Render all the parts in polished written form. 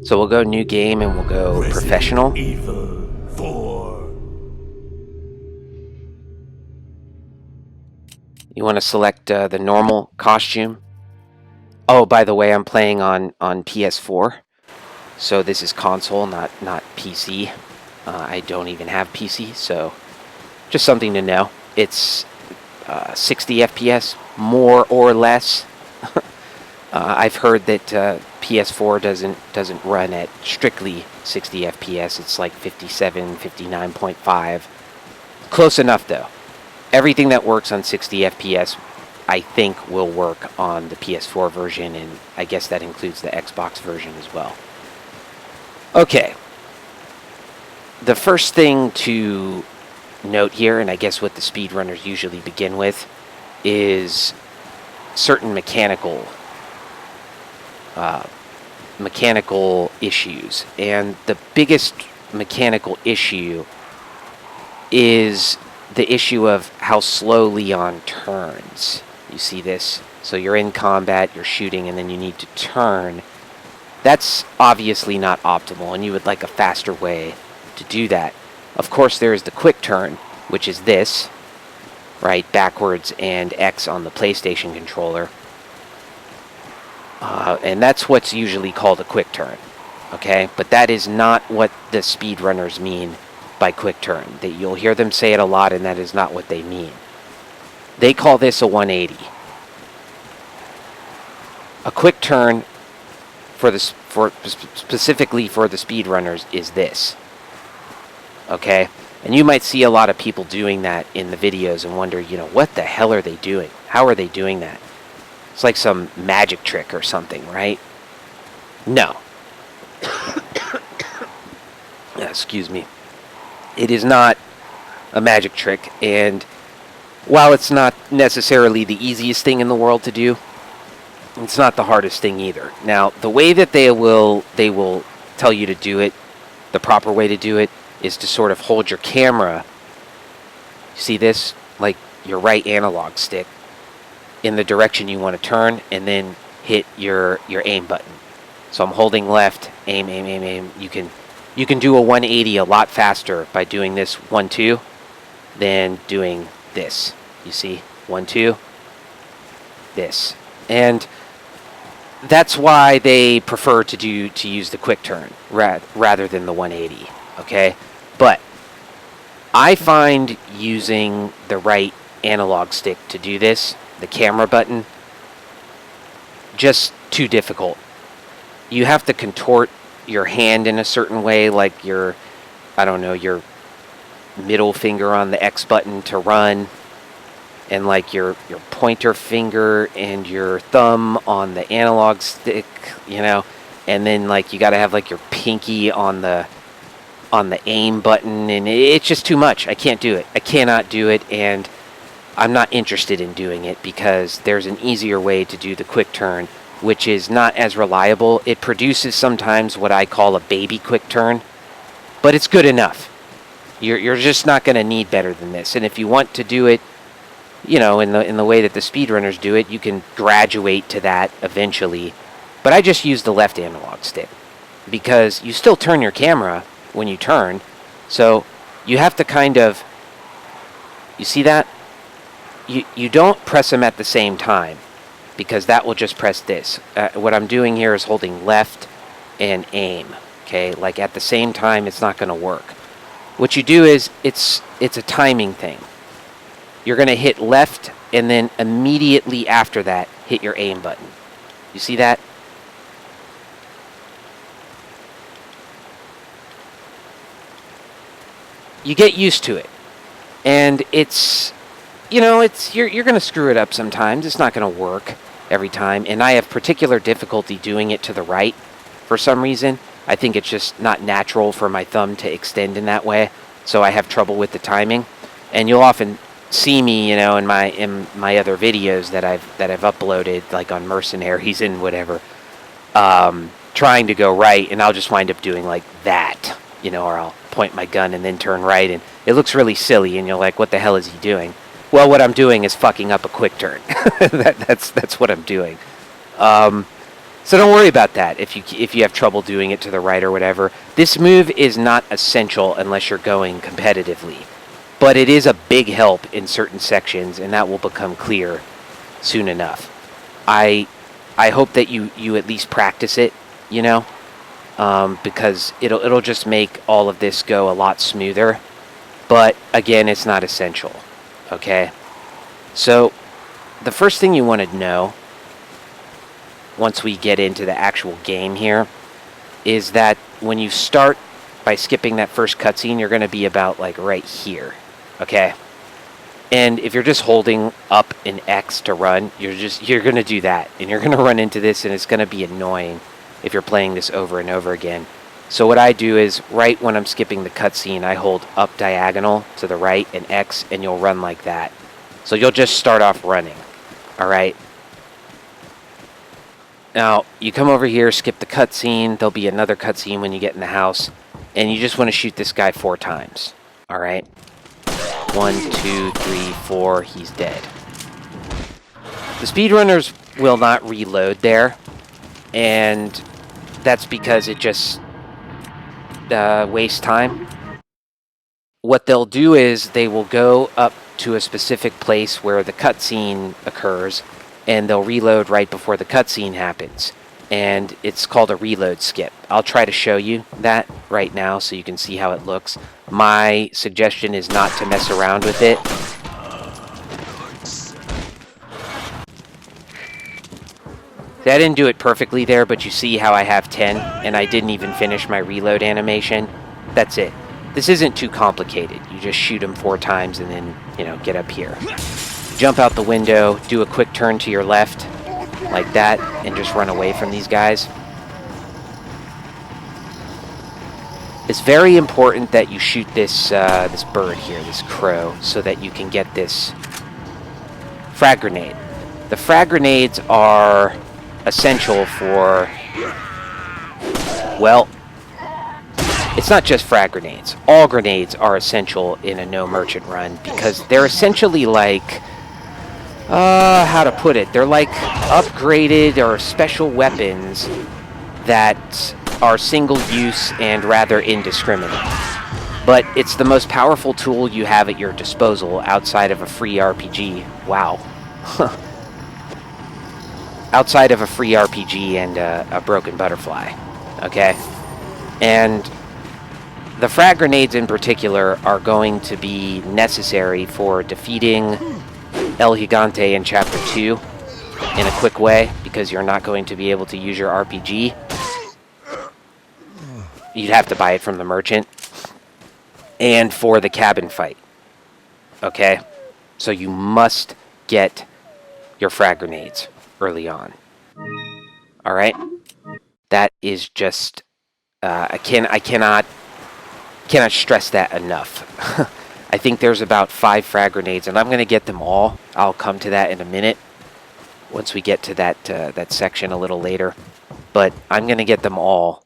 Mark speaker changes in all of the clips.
Speaker 1: So we'll go new game and we'll go professional.
Speaker 2: Evil 4.
Speaker 1: You want to select the normal costume. Oh, by the way, I'm playing on PS4. So this is console, not PC. I don't even have PC, so just something to know. It's 60 FPS, more or less. I've heard that PS4 doesn't run at strictly 60 FPS. It's like 57, 59.5. Close enough though. Everything that works on 60 FPS, I think, will work on the PS4 version, and I guess that includes the Xbox version as well. Okay. The first thing to note here, and I guess what the speedrunners usually begin with, is certain mechanical issues. And the biggest mechanical issue is the issue of how slow Leon turns. You see this? So you're in combat, you're shooting, and then you need to turn. That's obviously not optimal, and you would like a faster way to do that. Of course, there is the quick turn, which is this, right? Backwards and X on the PlayStation controller. And that's what's usually called a quick turn, okay? But that is not what the speedrunners mean by quick turn. That you'll hear them say it a lot, and that is not what they mean. They call this a 180. A quick turn specifically for the speedrunners is this, okay? And you might see a lot of people doing that in the videos and wonder, you know, what the hell are they doing? How are they doing that? It's like some magic trick or something, right? No. Excuse me. It is not a magic trick, and while it's not necessarily the easiest thing in the world to do, it's not the hardest thing either. Now, the way that they will tell you to do it, the proper way to do it, is to sort of hold your camera, see this, like your right analog stick, in the direction you want to turn, and then hit your aim button. So I'm holding left, aim, aim, aim, aim. You can do a 180 a lot faster by doing this 1-2 than doing this. You see, 1-2, this, and that's why they prefer to use the quick turn rather than the 180. Okay, but I find using the right analog stick to do this, the camera button, just too difficult. You have to contort your hand in a certain way, like your middle finger on the X button to run, and like your pointer finger and your thumb on the analog stick, you know, and then like you got to have like your pinky on the aim button, and it's just too much. I can't do it. I cannot do it, and I'm not interested in doing it because there's an easier way to do the quick turn, which is not as reliable. It produces sometimes what I call a baby quick turn, but it's good enough. You're just not going to need better than this. And if you want to do it, you know, in the way that the speedrunners do it, you can graduate to that eventually. But I just use the left analog stick because you still turn your camera when you turn, so you have to kind of, you see that? You don't press them at the same time, because that will just press this. What I'm doing here is holding left and aim, okay? Like at the same time, it's not going to work. What you do is, it's a timing thing. You're going to hit left, and then immediately after that, hit your aim button. You see that? You get used to it, and it's, you know, it's you're going to screw it up sometimes. It's not going to work every time, and I have particular difficulty doing it to the right for some reason. I think it's just not natural for my thumb to extend in that way, so I have trouble with the timing. And you'll often see me, you know, in my other videos that I've uploaded, like on Mercenaries and whatever, trying to go right, and I'll just wind up doing like that, you know, or I'll point my gun and then turn right, and it looks really silly, and you're like, what the hell is he doing? Well, what I'm doing is fucking up a quick turn. That's what I'm doing. So don't worry about that if you have trouble doing it to the right or whatever. This move is not essential unless you're going competitively. But it is a big help in certain sections, and that will become clear soon enough. I hope that you at least practice it, you know, because it'll just make all of this go a lot smoother. But again, it's not essential. Okay, so the first thing you want to know, once we get into the actual game here, is that when you start by skipping that first cutscene, you're going to be about like right here. Okay, and if you're just holding up an X to run, you're going to do that, and you're going to run into this, and it's going to be annoying if you're playing this over and over again. So what I do is, right when I'm skipping the cutscene, I hold up diagonal to the right and X, and you'll run like that. So you'll just start off running. All right. Now you come over here, skip the cutscene. There'll be another cutscene when you get in the house, and you just want to shoot this guy 4 times. All right. 1, 2, 3, 4, he's dead. The speedrunners will not reload there, and that's because it just wastes time. What they'll do is they will go up to a specific place where the cutscene occurs, and they'll reload right before the cutscene happens. And it's called a reload skip. I'll try to show you that right now so you can see how it looks. My suggestion is not to mess around with it. See, I didn't do it perfectly there, but you see how I have 10 and I didn't even finish my reload animation? That's it. This isn't too complicated. You just shoot them 4 times and then, you know, get up here. Jump out the window, do a quick turn to your left, like that, and just run away from these guys. It's very important that you shoot this this bird here, this crow, so that you can get this frag grenade. The frag grenades are essential for, well, it's not just frag grenades. All grenades are essential in a no merchant run because they're essentially like, how to put it? They're like upgraded or special weapons that are single use and rather indiscriminate. But it's the most powerful tool you have at your disposal outside of a free RPG. Wow. Outside of a free RPG and a broken butterfly. Okay? And the frag grenades in particular are going to be necessary for defeating El Gigante in Chapter 2 in a quick way, because you're not going to be able to use your RPG. You'd have to buy it from the merchant. And for the cabin fight. Okay? So you must get your frag grenades early on. Alright? That is just... I cannot stress that enough. I think there's about 5 frag grenades, and I'm going to get them all. I'll come to that in a minute once we get to that section a little later. But I'm going to get them all.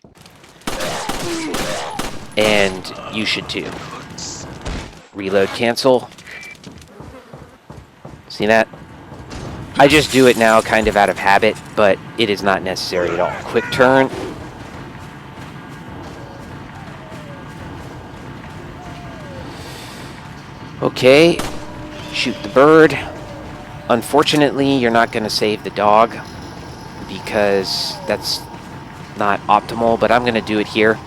Speaker 1: And you should too. Reload cancel. See that? I just do it now kind of out of habit, but it is not necessary at all. Quick turn. Okay, shoot the bird. Unfortunately, you're not going to save the dog because that's not optimal, but I'm going to do it here.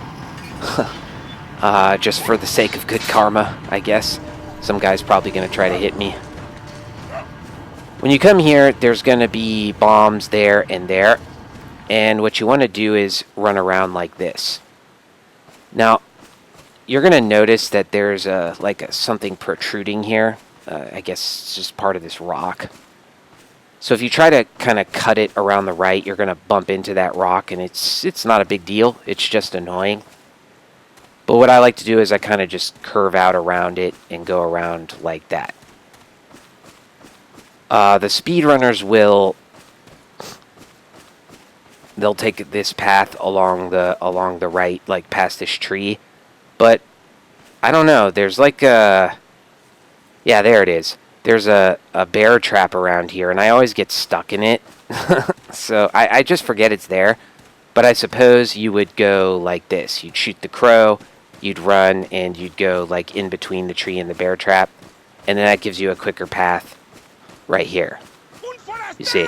Speaker 1: Just for the sake of good karma, I guess. Some guy's probably going to try to hit me. When you come here, there's going to be bombs there and there. And what you want to do is run around like this. Now, you're going to notice that there's something protruding here. I guess it's just part of this rock. So if you try to kind of cut it around the right, you're going to bump into that rock, and it's not a big deal. It's just annoying. But what I like to do is I kind of just curve out around it and go around like that. The speedrunners they'll take this path along the right, like past this tree. But I don't know. There's like a... Yeah, there it is. There's a bear trap around here, and I always get stuck in it So I just forget it's there. But I suppose you would go like this. You'd shoot the crow, you'd run, and you'd go like in between the tree and the bear trap. And then that gives you a quicker path right here. You see?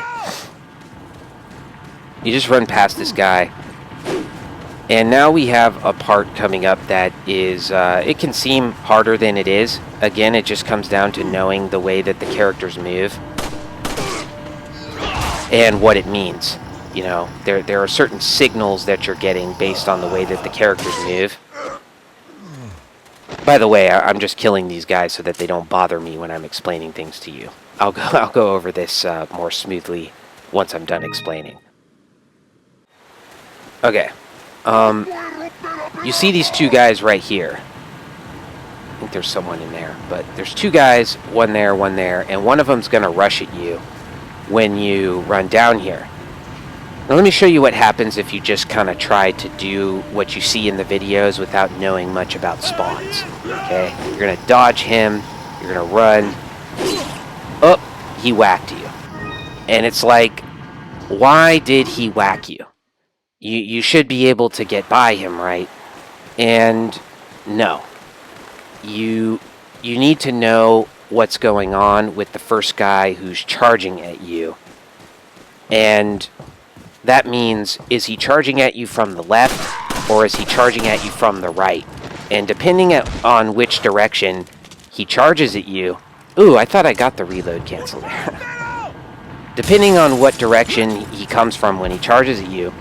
Speaker 1: You just run past this guy. And now we have a part coming up that is, it can seem harder than it is. Again, it just comes down to knowing the way that the characters move and what it means. You know, there are certain signals that you're getting based on the way that the characters move. By the way, I'm just killing these guys so that they don't bother me when I'm explaining things to you. I'll go over this more smoothly once I'm done explaining. Okay. You see these two guys right here. I think there's someone in there, but there's two guys, one there, and one of them's going to rush at you when you run down here. Now let me show you what happens if you just kind of try to do what you see in the videos without knowing much about spawns. Okay? You're going to dodge him, you're going to run. Oh, he whacked you. And it's like, why did he whack you? You should be able to get by him, right? And no. You need to know what's going on with the first guy who's charging at you. And that means, is he charging at you from the left or is he charging at you from the right? And depending on which direction he charges at you... Ooh, I thought I got the reload cancel there. Depending on what direction he comes from when he charges at you,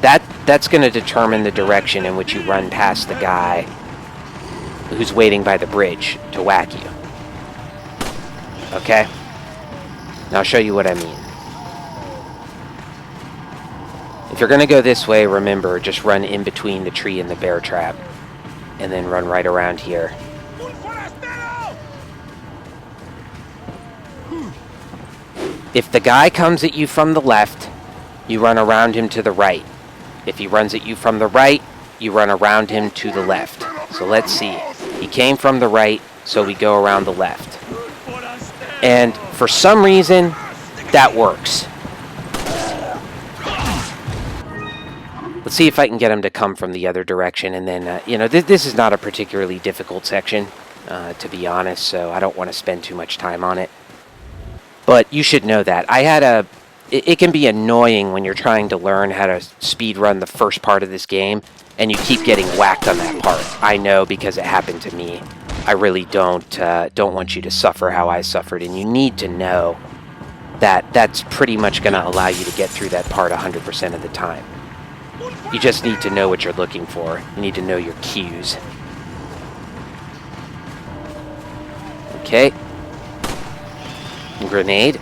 Speaker 1: that's going to determine the direction in which you run past the guy who's waiting by the bridge to whack you. Okay? Now I'll show you what I mean. If you're going to go this way, remember, just run in between the tree and the bear trap. And then run right around here. If the guy comes at you from the left, you run around him to the right. If he runs at you from the right, you run around him to the left. So let's see. He came from the right, so we go around the left. And for some reason, that works. Let's see if I can get him to come from the other direction. And then, you know, this is not a particularly difficult section, to be honest, so I don't want to spend too much time on it. But you should know that. It can be annoying when you're trying to learn how to speedrun the first part of this game, and you keep getting whacked on that part. I know because it happened to me. I really don't want you to suffer how I suffered, and you need to know that that's pretty much going to allow you to get through that part 100% of the time. You just need to know what you're looking for. You need to know your cues. Okay. Grenade.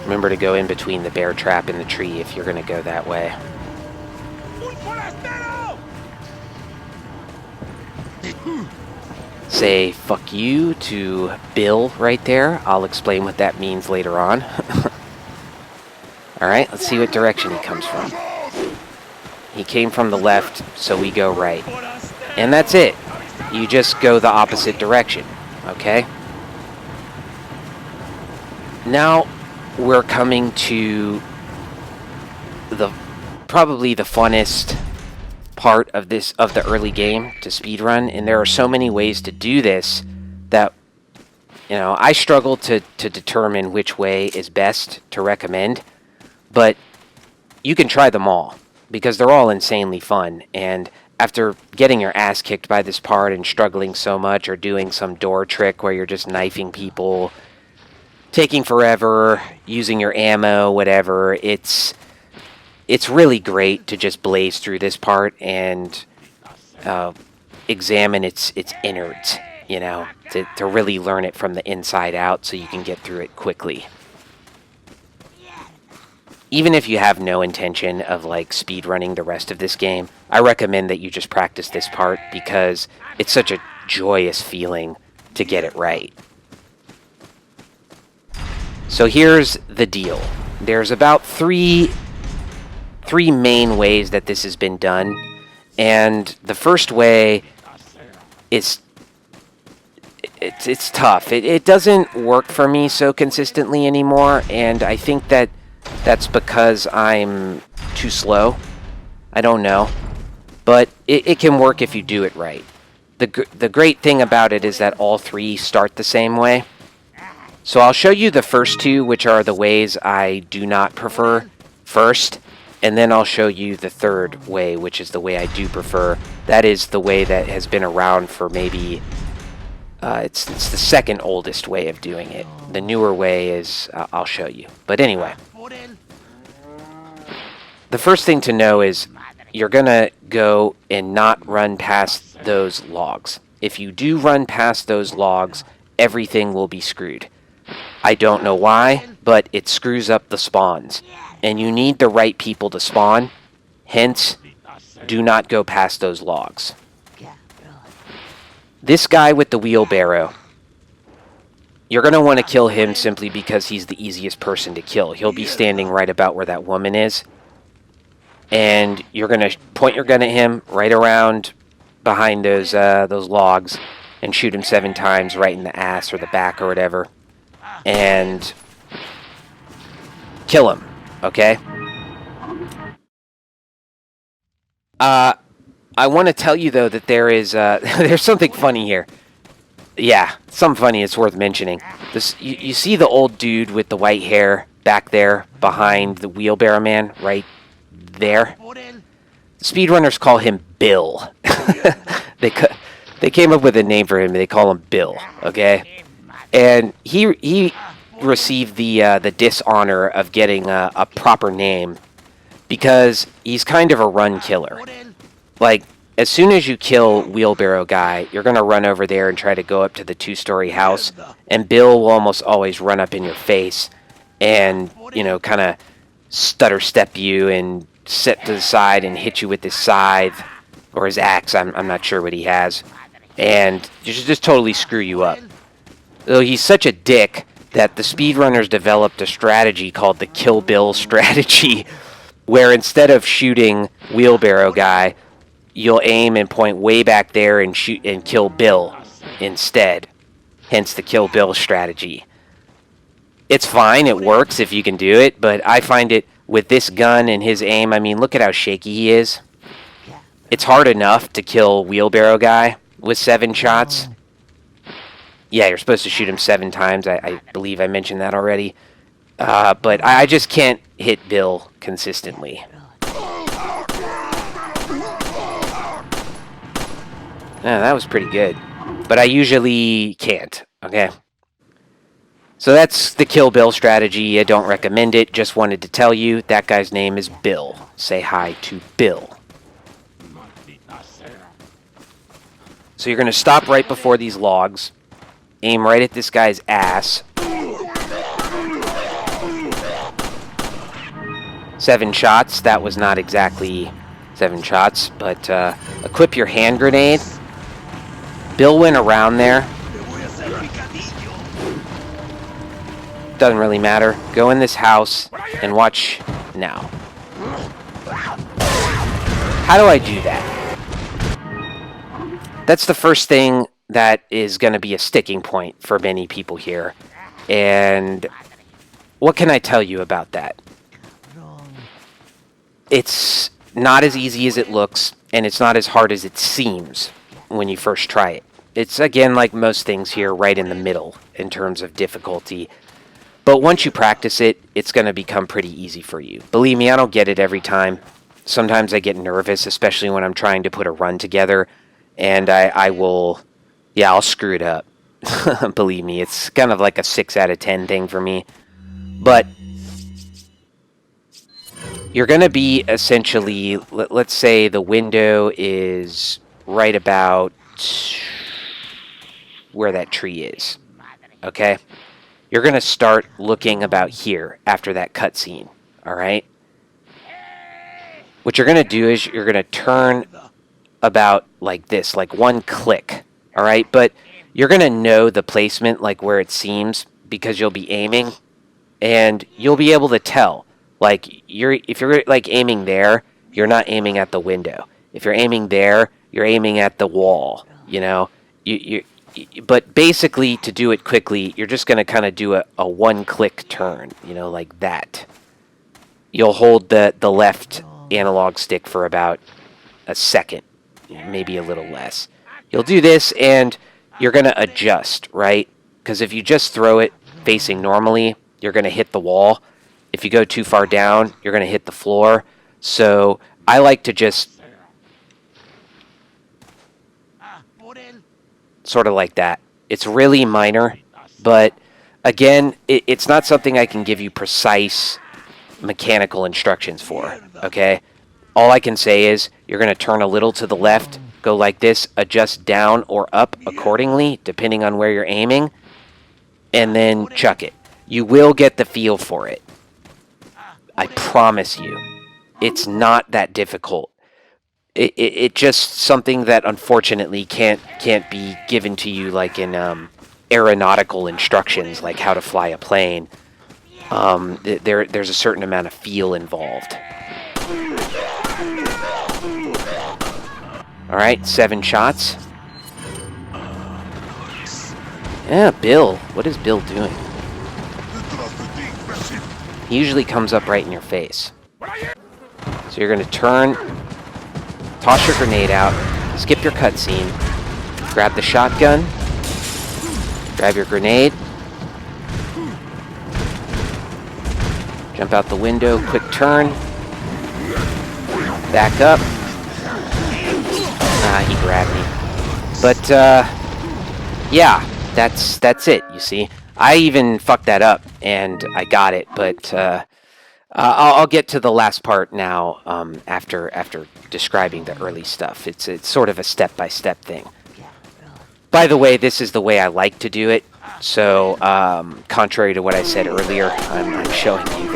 Speaker 1: Remember to go in between the bear trap and the tree if you're going to go that way. Say fuck you to Bill right there. I'll explain what that means later on. Alright, let's see what direction he comes from. He came from the left, so we go right. And that's it. You just go the opposite direction, okay? Now we're coming to probably the funnest part of the early game to speedrun, and there are so many ways to do this that, you know, I struggle to determine which way is best to recommend, but you can try them all because they're all insanely fun. And after getting your ass kicked by this part and struggling so much, or doing some door trick where you're just knifing people, taking forever, using your ammo, whatever, it's really great to just blaze through this part and examine its innards, you know, to really learn it from the inside out so you can get through it quickly. Even if you have no intention of, like, speedrunning the rest of this game, I recommend that you just practice this part because it's such a joyous feeling to get it right. So here's the deal. There's about three main ways that this has been done, and the first way is it's tough. It doesn't work for me so consistently anymore, and I think that's because I'm too slow. I don't know. But it can work if you do it right. The great thing about it is that all three start the same way. So I'll show you the first two, which are the ways I do not prefer first, and then I'll show you the third way, which is the way I do prefer. That is the way that has been around for maybe... it's the second oldest way of doing it. The newer way is... I'll show you. But anyway. The first thing to know is you're going to go and not run past those logs. If you do run past those logs, everything will be screwed. I don't know why, but it screws up the spawns. And you need the right people to spawn. Hence, do not go past those logs. This guy with the wheelbarrow, you're going to want to kill him simply because he's the easiest person to kill. He'll be standing right about where that woman is. And you're going to point your gun at him right around behind those logs and shoot him 7 times right in the ass or the back or whatever. And kill him, okay? I want to tell you, though, that there is there's something funny here. Yeah, something funny it's worth mentioning. You see the old dude with the white hair back there behind the wheelbarrow man right there? Speedrunners call him Bill. They came up with a name for him. They call him Bill, okay? And he received the dishonor of getting a proper name because he's kind of a run killer. Like, as soon as you kill Wheelbarrow Guy, you're going to run over there and try to go up to the 2-story house, and Bill will almost always run up in your face and, you know, kind of stutter step you and sit to the side and hit you with his scythe or his axe. I'm not sure what he has. And just totally screw you up. Though he's such a dick that the speedrunners developed a strategy called the Kill Bill strategy, where instead of shooting Wheelbarrow Guy, you'll aim and point way back there and shoot and kill Bill instead. Hence the Kill Bill strategy. It's fine, it works if you can do it, but I find it with this gun and his aim, I mean, look at how shaky he is. It's hard enough to kill Wheelbarrow Guy with 7 shots. Yeah, you're supposed to shoot him 7 times. I believe I mentioned that already. But I just can't hit Bill consistently. Yeah, that was pretty good. But I usually can't, okay? So that's the Kill Bill strategy. I don't recommend it. Just wanted to tell you that guy's name is Bill. Say hi to Bill. So you're going to stop right before these logs. Aim right at this guy's ass. 7 shots. That was not exactly 7 shots, but equip your hand grenade. Bill went around there. Doesn't really matter. Go in this house and watch now. How do I do that? That's the first thing that is going to be a sticking point for many people here. And what can I tell you about that? It's not as easy as it looks, and it's not as hard as it seems when you first try it. It's, again, like most things here, right in the middle in terms of difficulty. But once you practice it, it's going to become pretty easy for you. Believe me, I don't get it every time. Sometimes I get nervous, especially when I'm trying to put a run together, and I will, yeah, I'll screw it up. Believe me, it's kind of like a 6 out of 10 thing for me. But you're going to be essentially, let's say the window is right about where that tree is, okay? You're going to start looking about here after that cutscene, all right? What you're going to do is you're going to turn about like this, like 1 click, all right? But you're going to know the placement, like where it seems, because you'll be aiming, and you'll be able to tell. Like, if you're like aiming there, you're not aiming at the window. If you're aiming there, you're aiming at the wall, you know? But basically, to do it quickly, you're just going to kind of do a one-click turn, you know, like that. You'll hold the left analog stick for about a second, maybe a little less. You'll do this, and you're going to adjust, right? Because if you just throw it facing normally, you're going to hit the wall. If you go too far down, you're going to hit the floor. So I like to just sort of like that. It's really minor, but again, it's not something I can give you precise mechanical instructions for, okay? All I can say is you're going to turn a little to the left, go like this, adjust down or up accordingly, depending on where you're aiming, and then chuck it. You will get the feel for it. I promise you. It's not that difficult. It just something that unfortunately can't be given to you like in aeronautical instructions, like how to fly a plane. There's a certain amount of feel involved. All right, 7 shots. Yeah, Bill. What is Bill doing? He usually comes up right in your face. So you're going to turn, toss your grenade out, skip your cutscene, grab the shotgun, grab your grenade, jump out the window, quick turn, back up. He grabbed me. But, yeah, that's it, you see. I even fucked that up, and I got it, but I'll get to the last part now after describing the early stuff. It's sort of a step-by-step thing. By the way, this is the way I like to do it, so contrary to what I said earlier, I'm showing you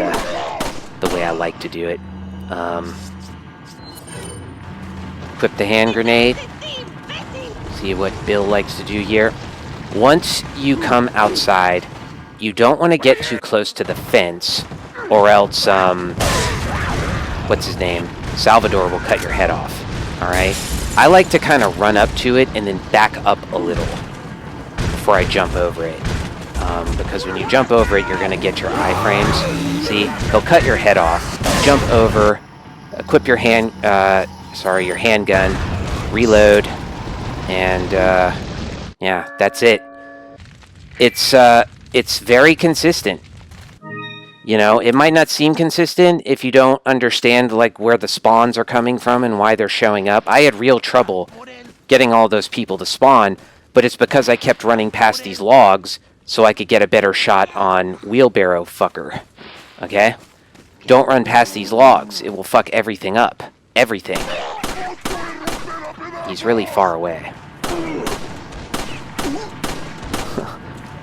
Speaker 1: the way I like to do it. Equip the hand grenade. See what Bill likes to do here. Once you come outside, you don't want to get too close to the fence, or else, what's his name? Salvador will cut your head off, alright? I like to kind of run up to it and then back up a little before I jump over it. Because when you jump over it, you're going to get your iframes. See? He'll cut your head off, jump over, equip your your handgun, reload, and, yeah, that's it. It's very consistent. You know, it might not seem consistent if you don't understand, like, where the spawns are coming from and why they're showing up. I had real trouble getting all those people to spawn, but it's because I kept running past these logs so I could get a better shot on Wheelbarrow Fucker. Okay? Don't run past these logs. It will fuck everything up. Everything. He's really far away.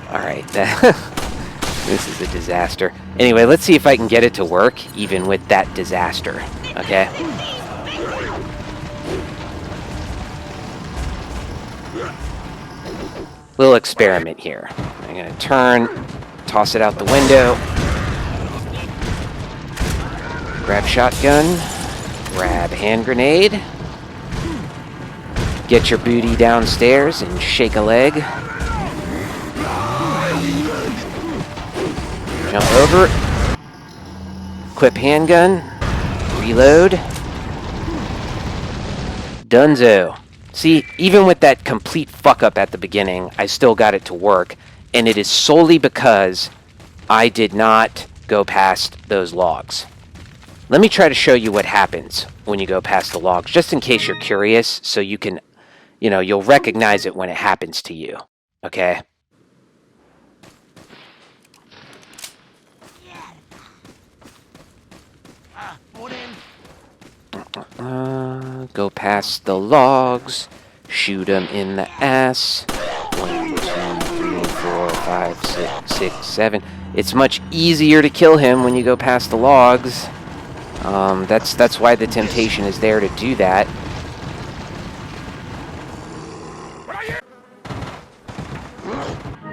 Speaker 1: Alright, this is a disaster. Anyway, let's see if I can get it to work, even with that disaster. Okay? Little experiment here. I'm going to turn, toss it out the window, grab shotgun, grab hand grenade, get your booty downstairs and shake a leg. Jump over, equip handgun, reload, dunzo. See, even with that complete fuck up at the beginning, I still got it to work, and it is solely because I did not go past those logs. Let me try to show you what happens when you go past the logs, just in case you're curious, so you can, you know, you'll recognize it when it happens to you, okay? Go past the logs, shoot them in the ass. 1, 2, 3, 4, 5, 6, 6, 7. It's much easier to kill him when you go past the logs. That's why the temptation is there to do that.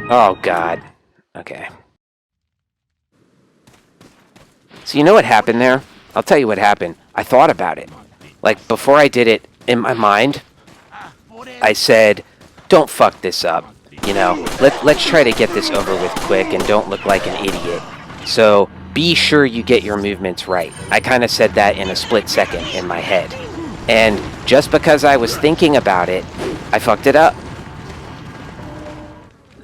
Speaker 1: Oh God. Okay. So you know what happened there? I'll tell you what happened. I thought about it. Like, before I did it, in my mind, I said, don't fuck this up. You know, let's try to get this over with quick and don't look like an idiot. So be sure you get your movements right. I kind of said that in a split second in my head. And just because I was thinking about it, I fucked it up.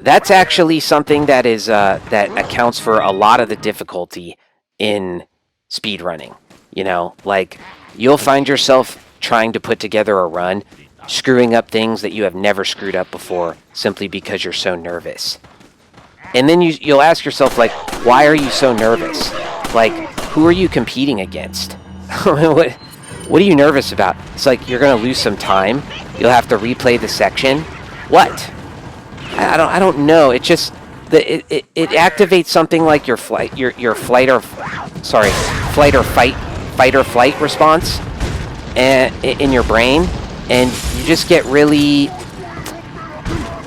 Speaker 1: That's actually something that is that accounts for a lot of the difficulty in speedrunning. You know, like, you'll find yourself trying to put together a run, screwing up things that you have never screwed up before simply because you're so nervous. And then you'll ask yourself, like, why are you so nervous? Like, who are you competing against? What are you nervous about? It's like you're going to lose some time. You'll have to replay the section. What? I don't know. It just it activates something like your fight or flight response and in your brain, and you just get really.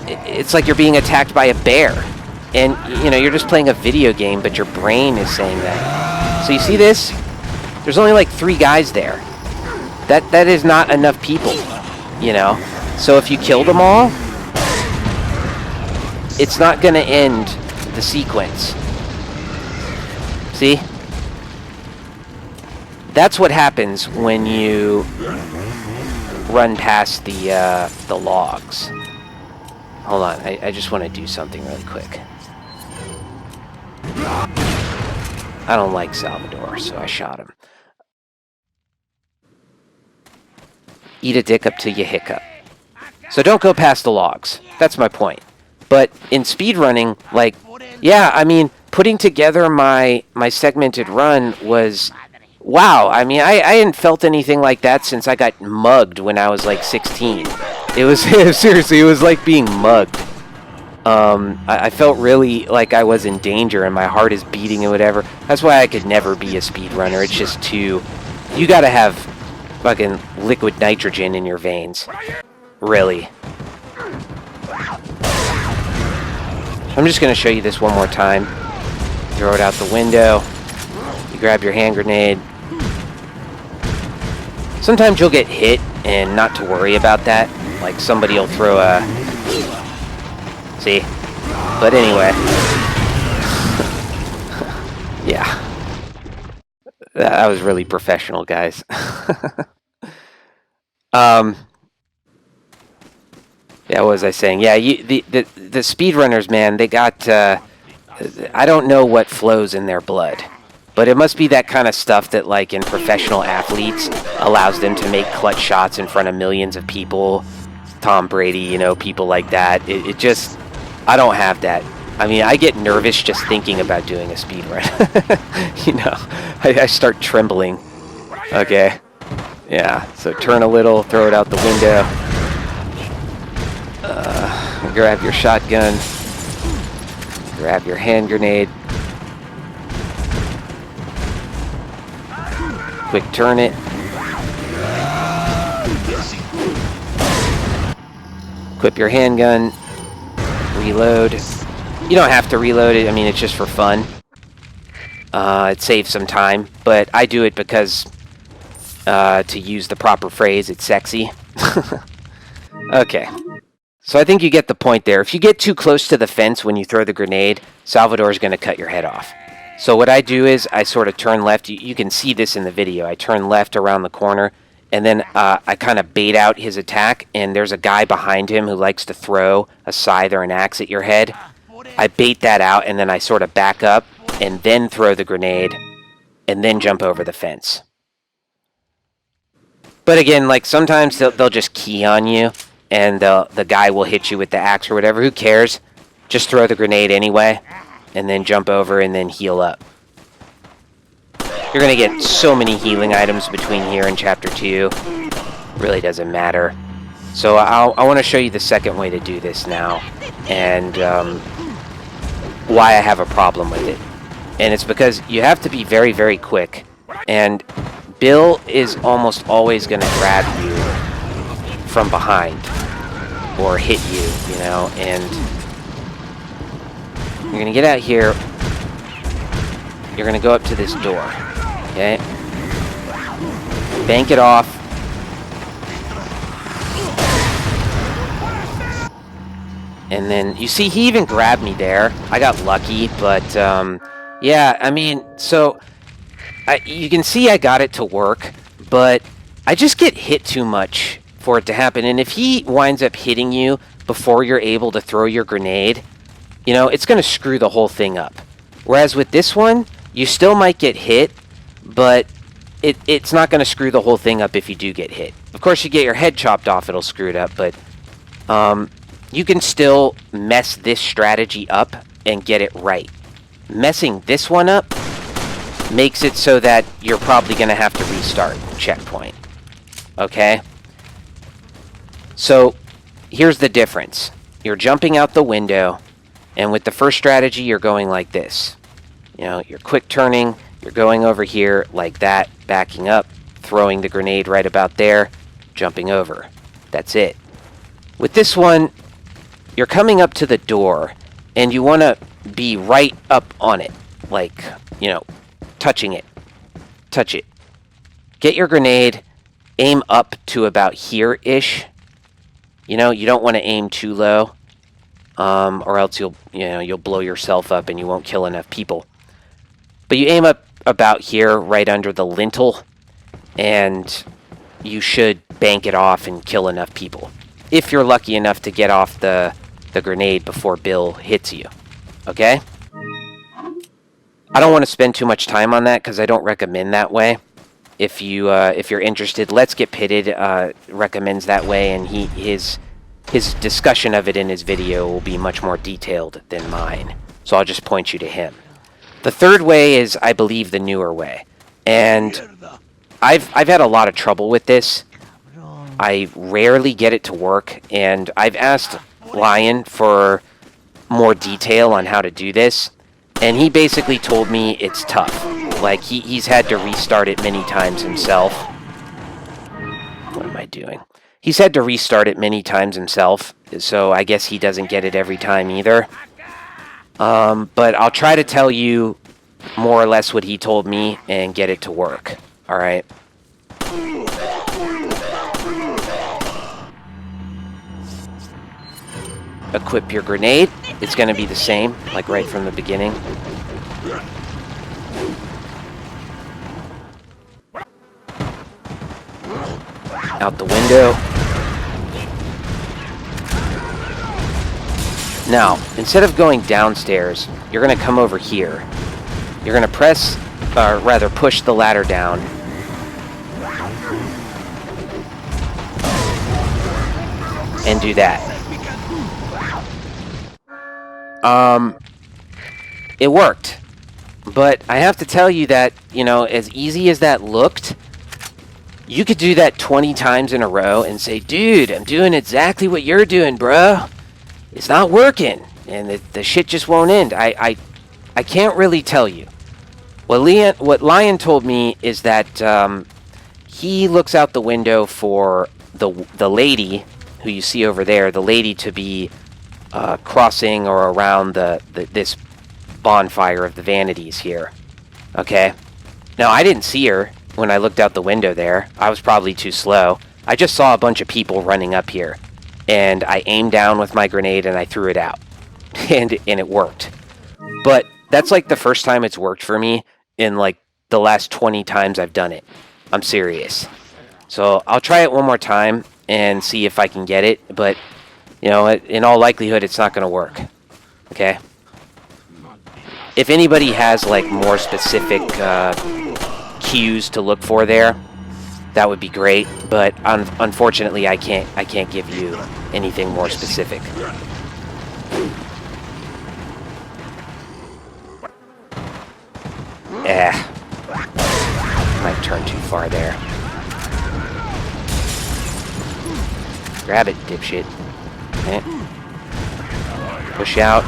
Speaker 1: It's like you're being attacked by a bear, and you know you're just playing a video game, but your brain is saying that. So you see this? There's only like 3 guys there. That is not enough people, you know. So if you kill them all, it's not going to end the sequence. See? That's what happens when you run past the logs. Hold on, I just want to do something really quick. I don't like Salvador, so I shot him. Eat a dick up till you hiccup. So don't go past the logs. That's my point. But in speedrunning, like, yeah, I mean, putting together my segmented run was, wow. I mean, I hadn't felt anything like that since I got mugged when I was like 16. It was, seriously, it was like being mugged. I felt really like I was in danger and my heart is beating and whatever. That's why I could never be a speedrunner. It's just too, you gotta have fucking liquid nitrogen in your veins. Really. I'm just gonna show you this one more time. Throw it out the window. You grab your hand grenade. Sometimes you'll get hit and not to worry about that. Like somebody will throw a... See? But anyway. Yeah. That was really professional, guys. Yeah, what was I saying? Yeah, the speedrunners, man, they got... I don't know what flows in their blood. But it must be that kind of stuff that, like, in professional athletes, allows them to make clutch shots in front of millions of people. Tom Brady, you know, people like that. It just... I don't have that. I mean, I get nervous just thinking about doing a speed run. You know, I start trembling. Okay. Yeah, so turn a little, throw it out the window. Grab your shotgun. Grab your hand grenade. Quick turn it. Equip your handgun. Reload. You don't have to reload it. I mean, it's just for fun. It saves some time, but I do it because, to use the proper phrase, it's sexy. Okay. So I think you get the point there. If you get too close to the fence when you throw the grenade, Salvador's going to cut your head off. So what I do is I sort of turn left. You can see this in the video. I turn left around the corner, and then I kind of bait out his attack, and there's a guy behind him who likes to throw a scythe or an axe at your head. I bait that out, and then I sort of back up, and then throw the grenade, and then jump over the fence. But again, like, sometimes they'll just key on you, and the guy will hit you with the axe or whatever. Who cares? Just throw the grenade anyway, and then jump over and then heal up. You're going to get so many healing items between here and Chapter 2. Really doesn't matter. So I want to show you the second way to do this now, and why I have a problem with it. And it's because you have to be very, very quick. And Bill is almost always going to grab you from behind or hit you, you know, and you're going to get out here. You're going to go up to this door, okay? Bank it off. And then, you see, he even grabbed me there. I got lucky, but, yeah, I mean, so, you can see I got it to work, but I just get hit too much for it to happen. And if he winds up hitting you before you're able to throw your grenade, you know, it's going to screw the whole thing up. Whereas with this one, you still might get hit, but it's not going to screw the whole thing up if you do get hit. Of course, you get your head chopped off, it'll screw it up, but you can still mess this strategy up and get it right. Messing this one up makes it so that you're probably going to have to restart checkpoint. Okay? So, here's the difference. You're jumping out the window, and with the first strategy, you're going like this. You know, you're quick turning, you're going over here like that, backing up, throwing the grenade right about there, jumping over. That's it. With this one, you're coming up to the door, and you want to be right up on it. Like, you know, touching it. Touch it. Get your grenade, aim up to about here-ish. You know, you don't want to aim too low, or else you'll blow yourself up and you won't kill enough people. But you aim up about here, right under the lintel, and you should bank it off and kill enough people. If you're lucky enough to get off the grenade before Bill hits you. Okay? I don't want to spend too much time on that because I don't recommend that way. If you're interested, Let's Get Pitted recommends that way, and his discussion of it in his video will be much more detailed than mine. So I'll just point you to him. The third way is, I believe, the newer way, and I've had a lot of trouble with this. I rarely get it to work, and I've asked Lion for more detail on how to do this, and he basically told me it's tough. Like, he's had to restart it many times himself. What am I doing? He's had to restart it many times himself, so I guess he doesn't get it every time either. But I'll try to tell you more or less what he told me and get it to work. Alright? Equip your grenade. It's going to be the same, like right from the beginning. Out the window. Now, instead of going downstairs, you're going to come over here. You're going to press, or rather push the ladder down. And do that. It worked. But I have to tell you that, you know, as easy as that looked, you could do that 20 times in a row and say, dude, I'm doing exactly what you're doing, bro. It's not working. And the shit just won't end. I can't really tell you. What Lion told me is that he looks out the window for the lady who you see over there, the lady to be crossing or around this bonfire of the vanities here. Okay? Now, I didn't see her when I looked out the window there. I was probably too slow. I just saw a bunch of people running up here. And I aimed down with my grenade and I threw it out. and it worked. But that's like the first time it's worked for me in like the last 20 times I've done it. I'm serious. So I'll try it one more time and see if I can get it. But, you know, in all likelihood, it's not going to work. Okay? If anybody has like more specific cues to look for there, that would be great. But unfortunately, I can't give you anything more specific. Might turn too far there. Grab it, dipshit. Okay. Push out.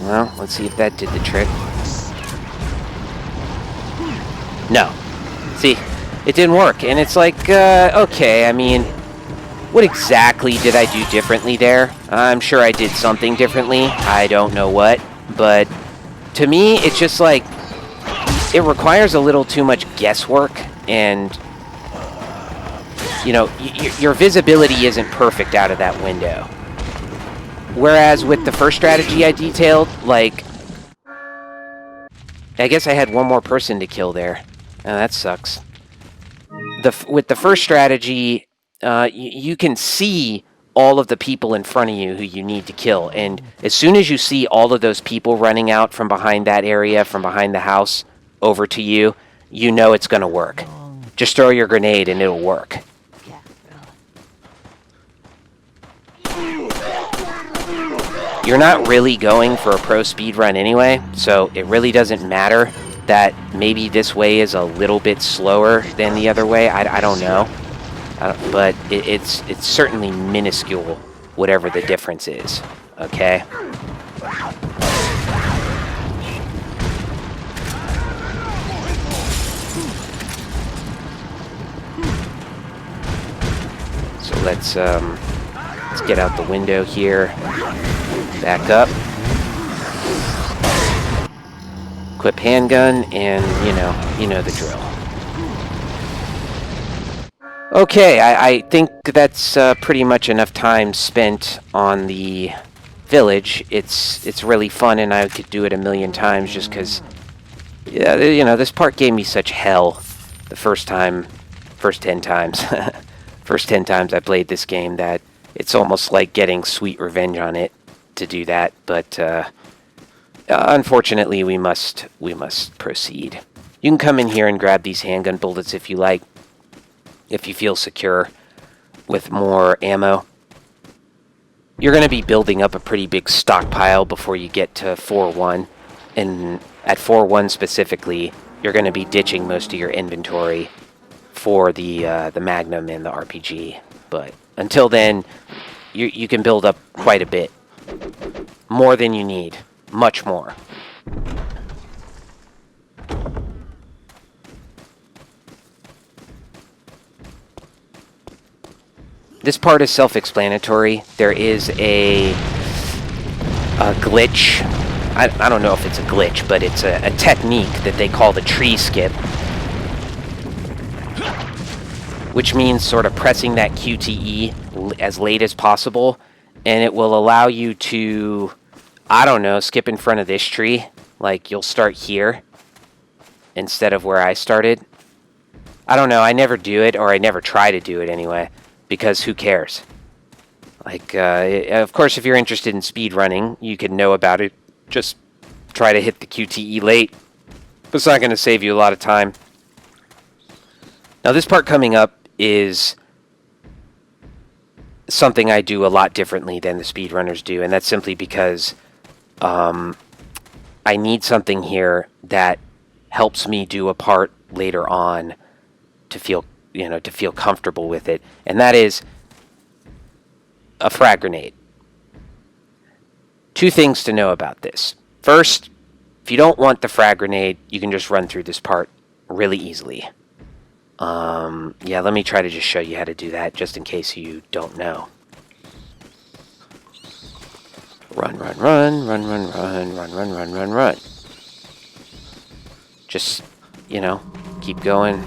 Speaker 1: Well, let's see if that did the trick. No. See, it didn't work. And it's like, okay, I mean, what exactly did I do differently there? I'm sure I did something differently. I don't know what. But to me, it's just like, it requires a little too much guesswork. And you know, your visibility isn't perfect out of that window. Whereas with the first strategy I detailed, like, I guess I had one more person to kill there. Oh, that sucks. With the first strategy, you can see all of the people in front of you who you need to kill. And as soon as you see all of those people running out from behind that area, from behind the house, over to you, you know it's going to work. Just throw your grenade and it'll work. You're not really going for a pro speedrun anyway, so it really doesn't matter that maybe this way is a little bit slower than the other way. I don't know. But it's certainly minuscule, whatever the difference is. Okay? So let's get out the window here. Back up. Equip handgun, and you know the drill. Okay, I think that's pretty much enough time spent on the village. It's really fun, and I could do it a million times just because, yeah, you know, this part gave me such hell the first 10 times. First 10 times I played this game that it's almost like getting sweet revenge on it to do that, but unfortunately we must proceed. You can come in here and grab these handgun bullets if you like, if you feel secure with more ammo. You're going to be building up a pretty big stockpile before you get to 4-1, and at 4-1 specifically, you're going to be ditching most of your inventory for the Magnum and the RPG. But until then, you can build up quite a bit. More than you need. Much more. This part is self-explanatory. There is a glitch. I don't know if it's a glitch, but it's a technique that they call the tree skip, which means sort of pressing that QTE as late as possible, and it will allow you to, I don't know, skip in front of this tree. Like, you'll start here instead of where I started. I don't know, I never do it, or I never try to do it anyway, because who cares? Like, of course, if you're interested in speedrunning, you can know about it. Just try to hit the QTE late. But it's not going to save you a lot of time. Now, this part coming up is something I do a lot differently than the speedrunners do, and that's simply because I need something here that helps me do a part later on to feel, to feel comfortable with it, and that is a frag grenade. Two things to know about this. First, if you don't want the frag grenade, you can just run through this part really easily. Yeah, let me try to just show you how to do that, just in case you don't know. Run, run, run, run, run, run, run, run, run, run, run. Just, keep going.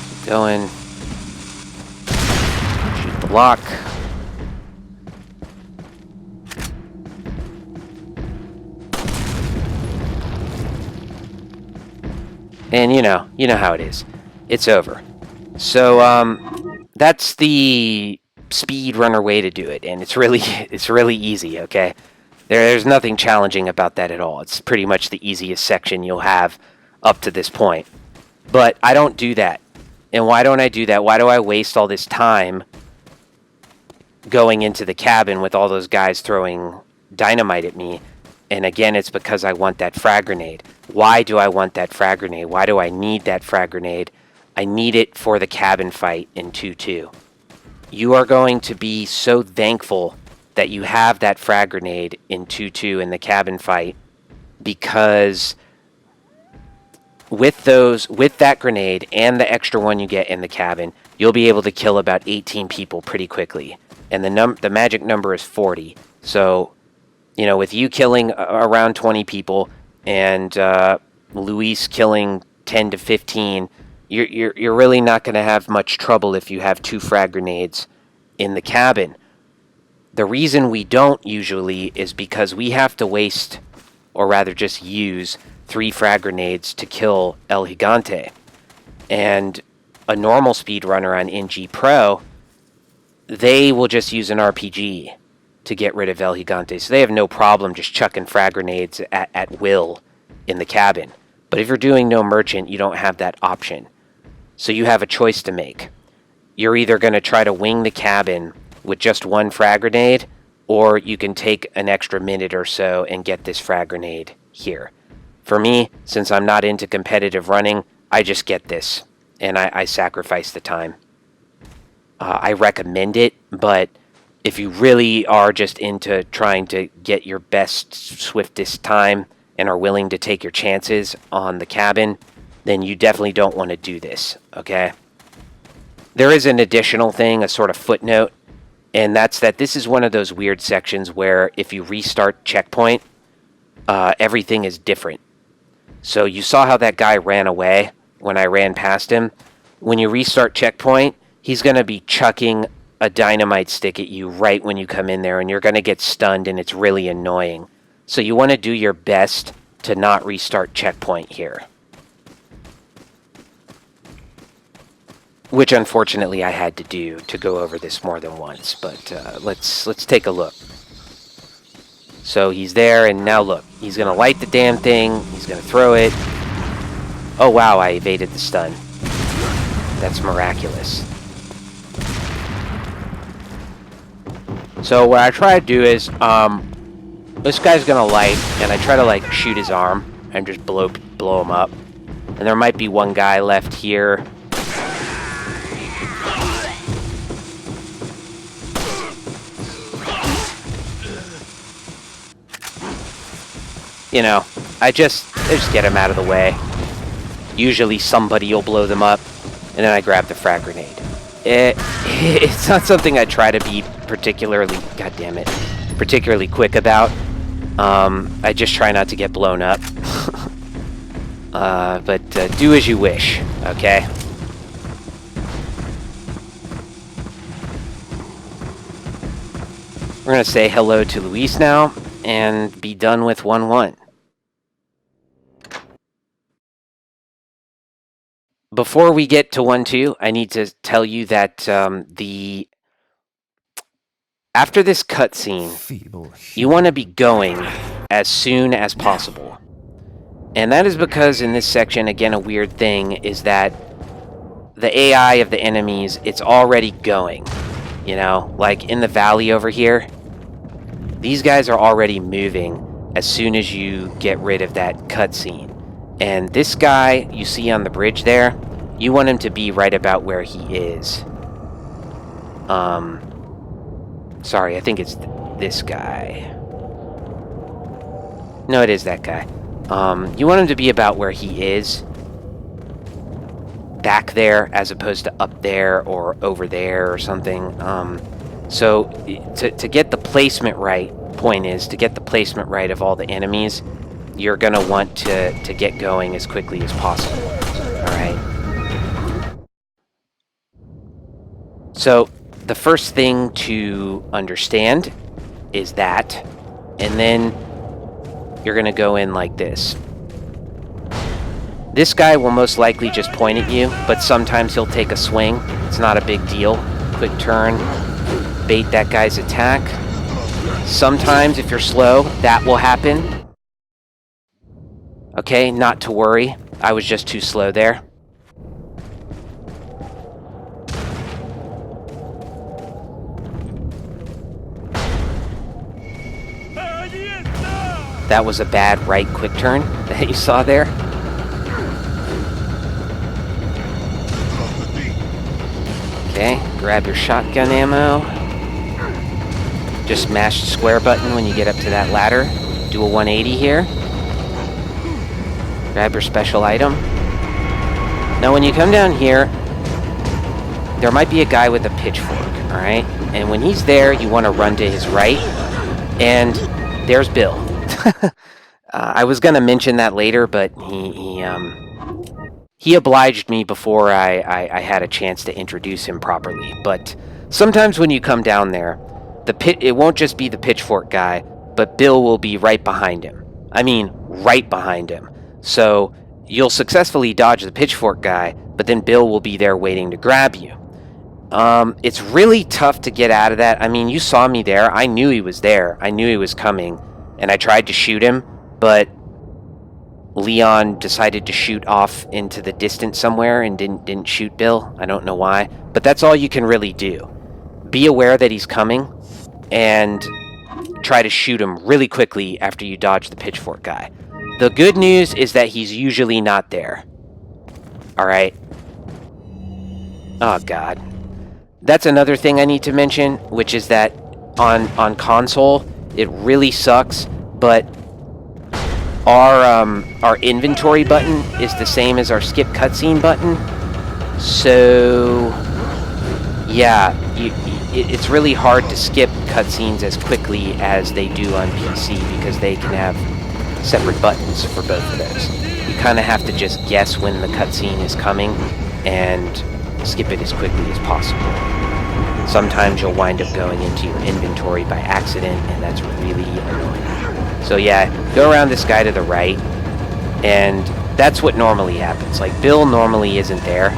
Speaker 1: Keep going. Shoot the lock. And you know how it is. It's over. So that's the speedrunner way to do it, and it's really easy. Okay, there's nothing challenging about that at all. It's pretty much the easiest section you'll have up to this point. But I don't do that. And why don't I do that? Why do I waste all this time going into the cabin with all those guys throwing dynamite at me? And again, it's because I want that frag grenade. Why do I want that frag grenade? Why do I need that frag grenade? I need it for the cabin fight in 2-2. You are going to be so thankful that you have that frag grenade in 2-2 in the cabin fight, because with that grenade and the extra one you get in the cabin, you'll be able to kill about 18 people pretty quickly. And the magic number is 40. So, with you killing around 20 people and Luis killing 10 to 15, you're really not going to have much trouble if you have 2 frag grenades in the cabin. The reason we don't usually is because we have to waste, or rather just use, 3 frag grenades to kill El Gigante. And a normal speedrunner on NG Pro, they will just use an RPG to get rid of El Gigante. So they have no problem just chucking frag grenades at will in the cabin. But if you're doing no merchant, you don't have that option. So you have a choice to make. You're either going to try to wing the cabin with just 1 frag grenade, or you can take an extra minute or so and get this frag grenade here. For me, since I'm not into competitive running, I just get this, and I sacrifice the time. I recommend it, but if you really are just into trying to get your best, swiftest time and are willing to take your chances on the cabin, then you definitely don't want to do this, okay? There is an additional thing, a sort of footnote, and that's that this is one of those weird sections where if you restart checkpoint, everything is different. So you saw how that guy ran away when I ran past him. When you restart checkpoint, he's going to be chucking a dynamite stick at you right when you come in there, and you're going to get stunned, and it's really annoying. So you want to do your best to not restart checkpoint here. Which, unfortunately, I had to do to go over this more than once. But let's take a look. So he's there, and now look. He's going to light the damn thing. He's going to throw it. Oh, wow, I evaded the stun. That's miraculous. So what I try to do is, this guy's going to light, and I try to, like, shoot his arm and just blow him up. And there might be one guy left here. You know, I just get them out of the way. Usually somebody will blow them up, and then I grab the frag grenade. It's not something I try to be particularly, particularly quick about. I just try not to get blown up. But do as you wish, okay? We're going to say hello to Luis now, and be done with 1-1. Before we get to 1-2, I need to tell you that after this cutscene, you want to be going as soon as possible. And that is because in this section, again, a weird thing is that the AI of the enemies, it's already going. You know, like in the valley over here, these guys are already moving as soon as you get rid of that cutscene. And this guy you see on the bridge there, you want him to be right about where he is. Sorry, I think it's this guy. No, it is that guy. You want him to be about where he is. Back there, as opposed to up there or over there or something. So, to get the placement right, point is, to get the placement right of all the enemies, you're going to want to get going as quickly as possible. Alright? So, the first thing to understand is that, and then you're going to go in like this. This guy will most likely just point at you, but sometimes he'll take a swing. It's not a big deal. Quick turn, bait that guy's attack. Sometimes, if you're slow, that will happen. Okay, not to worry. I was just too slow there. That was a bad right quick turn that you saw there. Okay, grab your shotgun ammo. Just mash the square button when you get up to that ladder. Do a 180 here. Grab your special item. Now when you come down here, there might be a guy with a pitchfork, alright? And when he's there, you want to run to his right. And there's Bill. I was going to mention that later, but he obliged me before I had a chance to introduce him properly. But sometimes when you come down there, it won't just be the pitchfork guy, but Bill will be right behind him. I mean, right behind him. So you'll successfully dodge the pitchfork guy, but then Bill will be there waiting to grab you. It's really tough to get out of that. I mean, you saw me there. I knew he was there. I knew he was coming, and I tried to shoot him, but Leon decided to shoot off into the distance somewhere and didn't shoot Bill. I don't know why, but that's all you can really do. Be aware that he's coming, and try to shoot him really quickly after you dodge the pitchfork guy. The good news is that he's usually not there. Alright. Oh, God. That's another thing I need to mention, which is that on console, it really sucks, but our inventory button is the same as our skip cutscene button. So, yeah, it's really hard to skip cutscenes as quickly as they do on PC because they can have separate buttons for both of those. You kind of have to just guess when the cutscene is coming and skip it as quickly as possible. Sometimes you'll wind up going into your inventory by accident, and that's really annoying. So yeah, go around this guy to the right, and that's what normally happens. Like, Bill normally isn't there.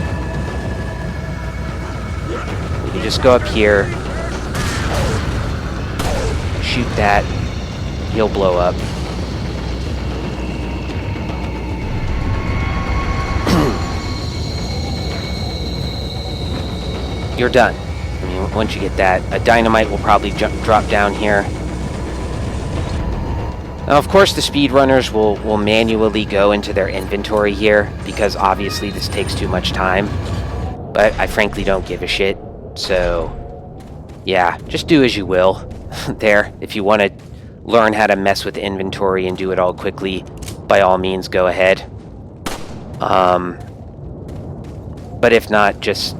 Speaker 1: You just go up here, shoot that, he'll blow up. You're done. I mean, once you get that, a dynamite will probably drop down here. Now, of course, the speedrunners will manually go into their inventory here, because obviously this takes too much time. But I frankly don't give a shit. So, yeah, just do as you will there. If you want to learn how to mess with the inventory and do it all quickly, by all means, go ahead. But if not, just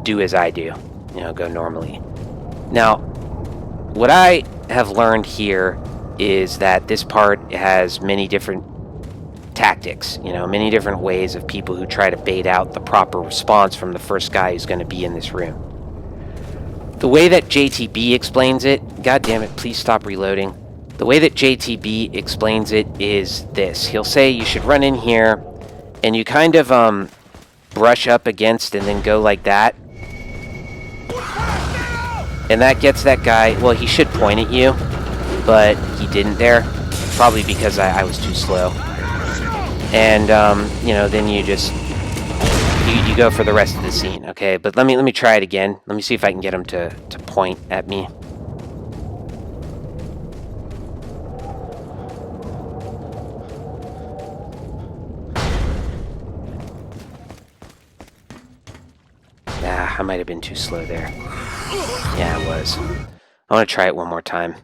Speaker 1: do as I do. You know, go normally. Now, what I have learned here is that this part has many different tactics, you know, many different ways of people who try to bait out the proper response from the first guy who's going to be in this room. The way that JTB explains it, god damn it, please stop reloading. The way that JTB explains it is this. He'll say you should run in here, and you kind of brush up against and then go like that. And that gets that guy, well, he should point at you, but he didn't there. Probably because I was too slow. And, you know, then you just, you go for the rest of the scene, okay? But let me try it again. Let me see if I can get him to point at me. Ah, I might have been too slow there. Yeah, I was. I want to try it one more time.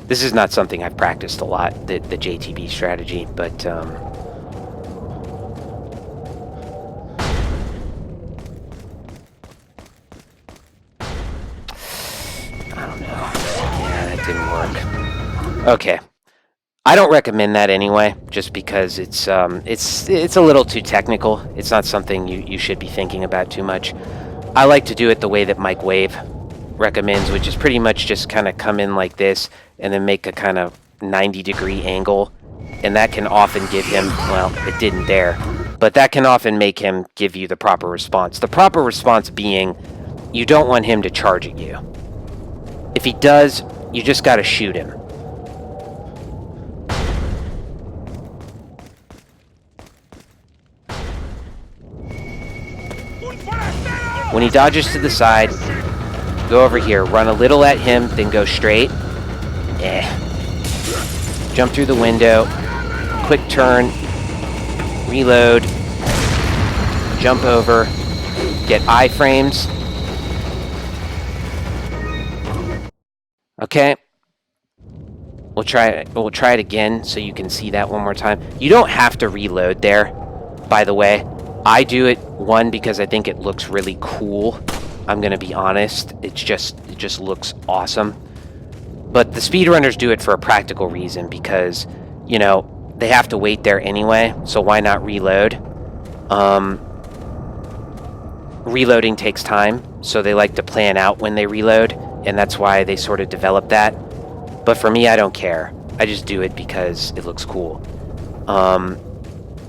Speaker 1: This is not something I've practiced a lot, the JTB strategy, but I don't know. Yeah, that didn't work. Okay. I don't recommend that anyway, just because it's a little too technical. It's not something you should be thinking about too much. I like to do it the way that Mike Wave recommends, which is pretty much just kind of come in like this and then make a kind of 90-degree angle, and that can often give him, well, it didn't there, but that can often make him give you the proper response. The proper response being, you don't want him to charge at you. If he does, you just got to shoot him. When he dodges to the side, go over here, run a little at him, then go straight. Jump through the window, quick turn, reload, jump over, get iframes. Okay. We'll try it again so you can see that one more time. You don't have to reload there, by the way. I do it, one, because I think it looks really cool. I'm gonna be honest. It just looks awesome. But the speedrunners do it for a practical reason, because, you know, they have to wait there anyway, so why not reload? Reloading takes time, so they like to plan out when they reload, and that's why they sort of develop that. But for me, I don't care. I just do it because it looks cool.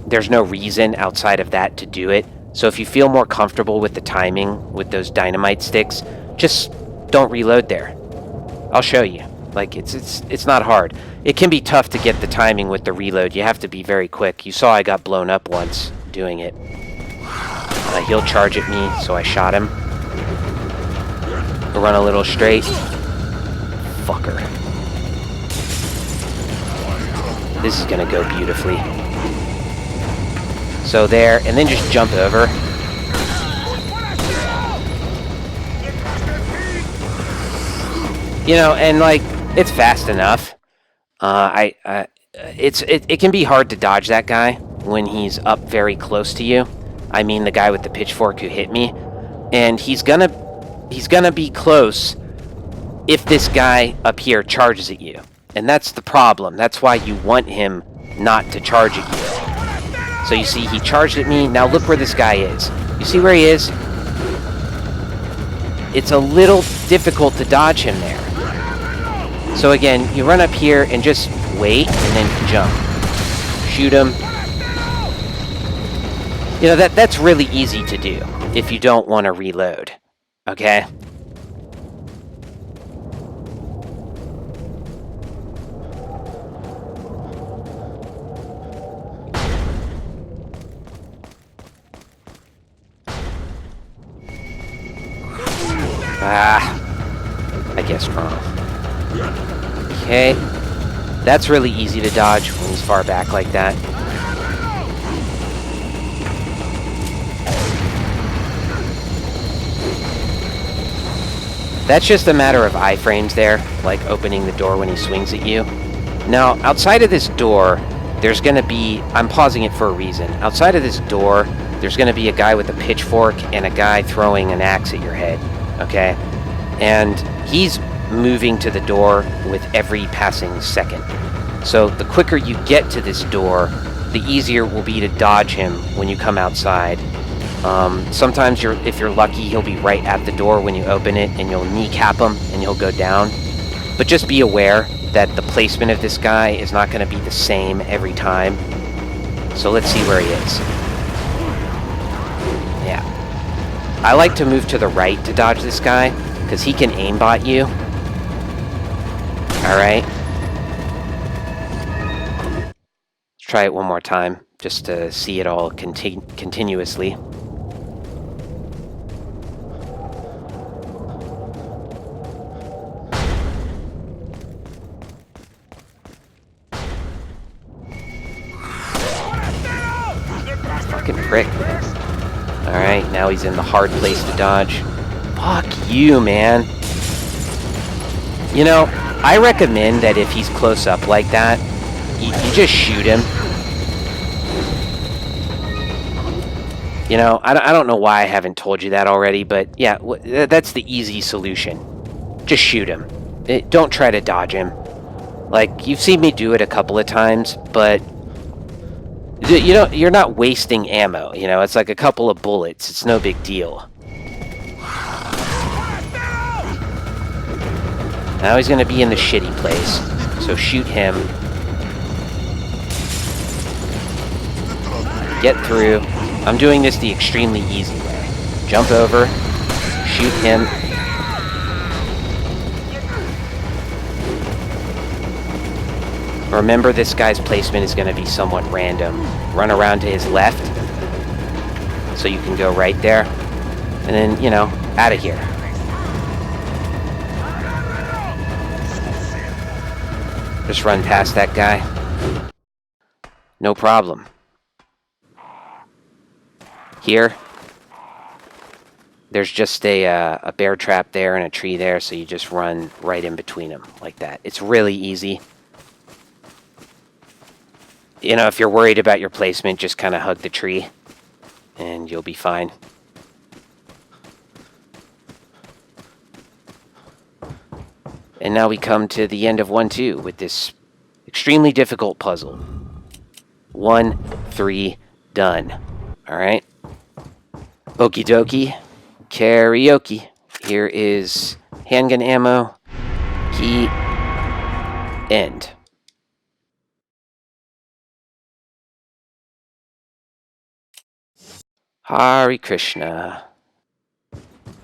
Speaker 1: There's no reason outside of that to do it. So if you feel more comfortable with the timing with those dynamite sticks, just don't reload there. I'll show you. Like, it's not hard. It can be tough to get the timing with the reload. You have to be very quick. You saw I got blown up once doing it. He'll charge at me, so I shot him. Run a little straight. Fucker. This is gonna go beautifully. So there, and then just jump over. You know, and like, it's fast enough. It can be hard to dodge that guy when he's up very close to you. I mean, the guy with the pitchfork who hit me, and he's gonna be close if this guy up here charges at you, and that's the problem. That's why you want him not to charge at you. So you see, he charged at me. Now look where this guy is. You see where he is? It's a little difficult to dodge him there. So again, you run up here and just wait, and then jump. Shoot him. You know, that's really easy to do if you don't want to reload. Okay? I guess wrong. Okay. That's really easy to dodge when he's far back like that. That's just a matter of iframes there, like opening the door when he swings at you. Now, outside of this door, there's going to be... I'm pausing it for a reason. Outside of this door, there's going to be a guy with a pitchfork and a guy throwing an axe at your head, okay? And he's moving to the door with every passing second. So the quicker you get to this door, the easier it will be to dodge him when you come outside. Sometimes, if you're lucky, he'll be right at the door when you open it, and you'll kneecap him, and he'll go down. But just be aware that the placement of this guy is not going to be the same every time. So let's see where he is. Yeah. I like to move to the right to dodge this guy, because he can aimbot you. Alright. Let's try it one more time, just to see it all continuously. Fucking prick, man. Alright, now he's in the hard place to dodge. Fuck you, man. You know, I recommend that if he's close up like that, you just shoot him. You know, I don't know why I haven't told you that already, but yeah, that's the easy solution. Just shoot him. Don't try to dodge him. Like, you've seen me do it a couple of times, but you know, you're not wasting ammo. You know, it's like a couple of bullets. It's no big deal. Now he's going to be in the shitty place, so shoot him. Get through. I'm doing this the extremely easy way. Jump over, shoot him. Remember, this guy's placement is going to be somewhat random. Run around to his left, so you can go right there. And then, you know, out of here. Just run past that guy. No problem. Here, there's just a bear trap there and a tree there, so you just run right in between them like that. It's really easy. You know, if you're worried about your placement, just kind of hug the tree, and you'll be fine. And now we come to the end of 1-2 with this extremely difficult puzzle. 1-3, done. Alright. Okie dokie. Karaoke. Here is handgun ammo. Key. End. Hare Krishna.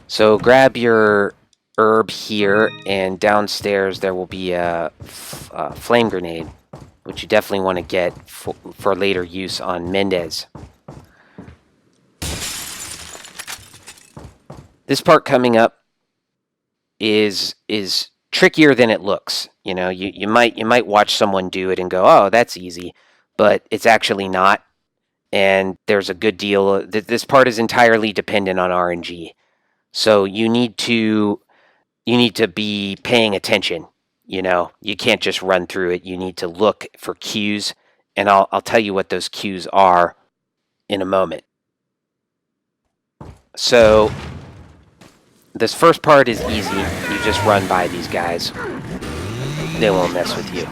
Speaker 1: So grab your herb here, and downstairs there will be a flame grenade, which you definitely want to get for later use on Mendez. This part coming up is trickier than it looks. You know, you might watch someone do it and go, "Oh, that's easy," but it's actually not. And there's a good deal. This part is entirely dependent on RNG, so you need to be paying attention. You know, you can't just run through it. You need to look for cues, and I'll tell you what those cues are in a moment. So this first part is easy. You just run by these guys. They won't mess with you.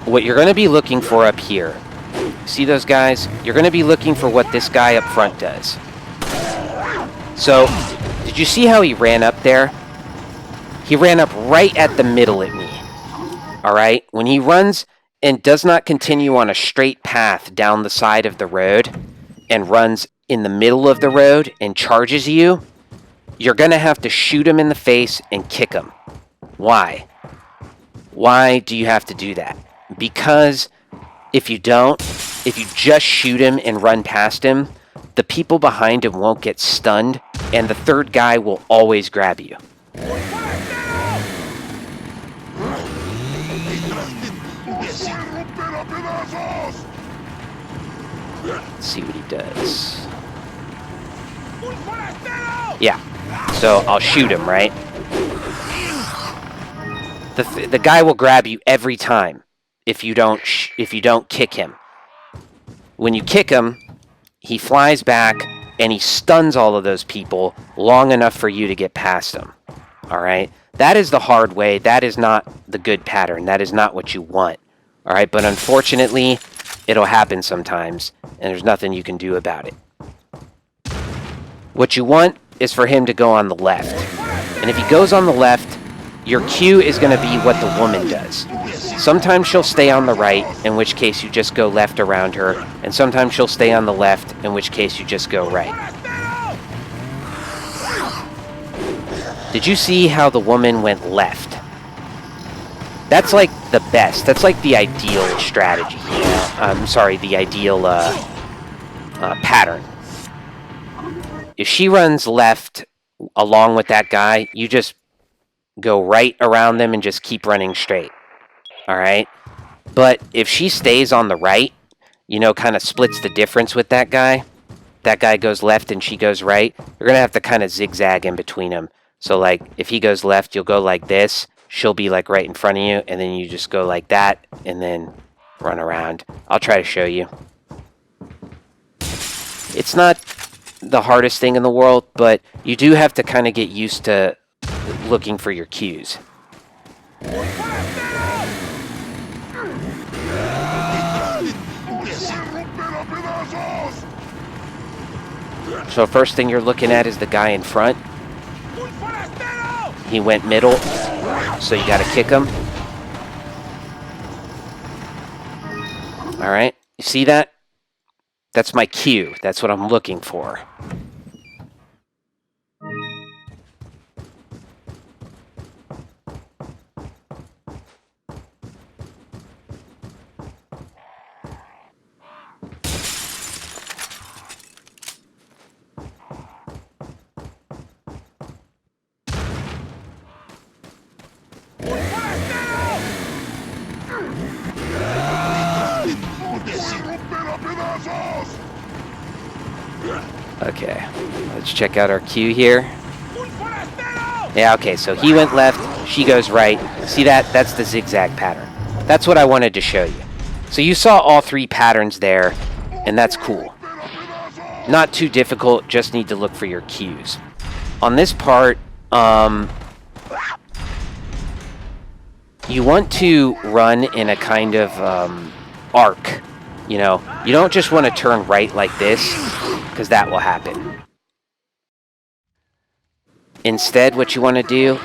Speaker 1: What you're going to be looking for up here, see those guys? You're going to be looking for what this guy up front does. So, did you see how he ran up there? He ran up right at the middle at me. Alright? When he runs and does not continue on a straight path down the side of the road and runs in the middle of the road and charges you, you're going to have to shoot him in the face and kick him. Why? Why do you have to do that? Because if you don't, if you just shoot him and run past him, the people behind him won't get stunned, and the third guy will always grab you. Let's see what he does. Yeah, so I'll shoot him, right? The guy will grab you every time if you don't kick him. When you kick him, he flies back and he stuns all of those people long enough for you to get past him. All right? That is the hard way. That is not the good pattern. That is not what you want. All right? But unfortunately, it'll happen sometimes, and there's nothing you can do about it. What you want is for him to go on the left. And if he goes on the left, your cue is going to be what the woman does. Sometimes she'll stay on the right, in which case you just go left around her, and sometimes she'll stay on the left, in which case you just go right. Did you see how the woman went left? That's like the best. That's like the ideal strategy. You know? I'm sorry, the ideal pattern. If she runs left along with that guy, you just go right around them and just keep running straight. All right? But if she stays on the right, you know, kind of splits the difference with that guy goes left and she goes right, you're going to have to kind of zigzag in between them. So, like, if he goes left, you'll go like this. She'll be, like, right in front of you, and then you just go like that and then run around. I'll try to show you. It's not the hardest thing in the world, but you do have to kind of get used to looking for your cues. So first thing you're looking at is the guy in front. He went middle, so you gotta kick him. Alright, you see that? That's my cue. That's what I'm looking for. Okay, let's check out our cue here. Yeah, okay, so he went left, she goes right. See that? That's the zigzag pattern. That's what I wanted to show you. So you saw all three patterns there, and that's cool. Not too difficult, just need to look for your cues. On this part, you want to run in a kind of arc. You know, you don't just want to turn right like this, because that will happen. Instead, what you want to do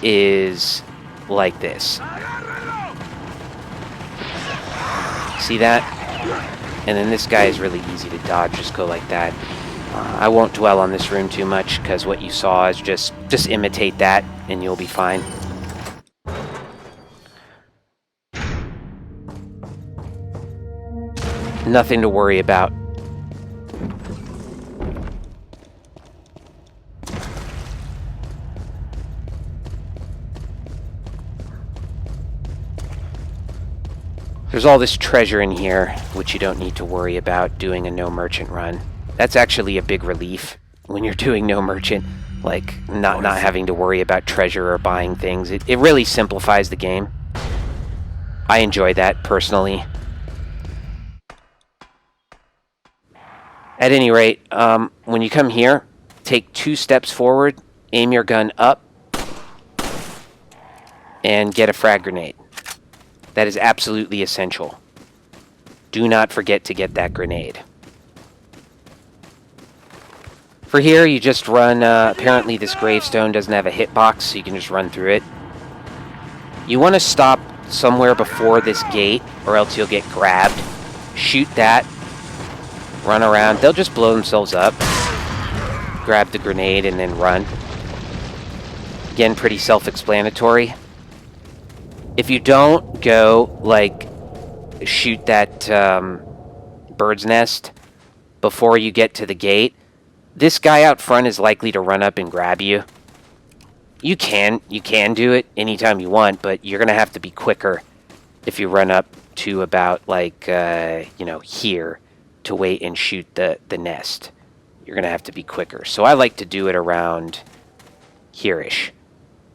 Speaker 1: is like this. See that? And then this guy is really easy to dodge. Just go like that. I won't dwell on this room too much, because what you saw is just imitate that, and you'll be fine. Nothing to worry about. There's all this treasure in here, which you don't need to worry about doing a no merchant run. That's actually a big relief when you're doing no merchant, like not having to worry about treasure or buying things. It really simplifies the game. I enjoy that personally. At any rate, when you come here, take 2 steps forward, aim your gun up, and get a frag grenade. That is absolutely essential. Do not forget to get that grenade. For here, you just run, apparently this gravestone doesn't have a hitbox, so you can just run through it. You want to stop somewhere before this gate, or else you'll get grabbed. Shoot that. Run around. They'll just blow themselves up. Grab the grenade and then run. Again, pretty self-explanatory. If you don't go, like, shoot that bird's nest before you get to the gate, this guy out front is likely to run up and grab you. You can do it anytime you want, but you're going to have to be quicker if you run up to about, like, you know, here to wait and shoot the nest. You're going to have to be quicker. So I like to do it around here-ish.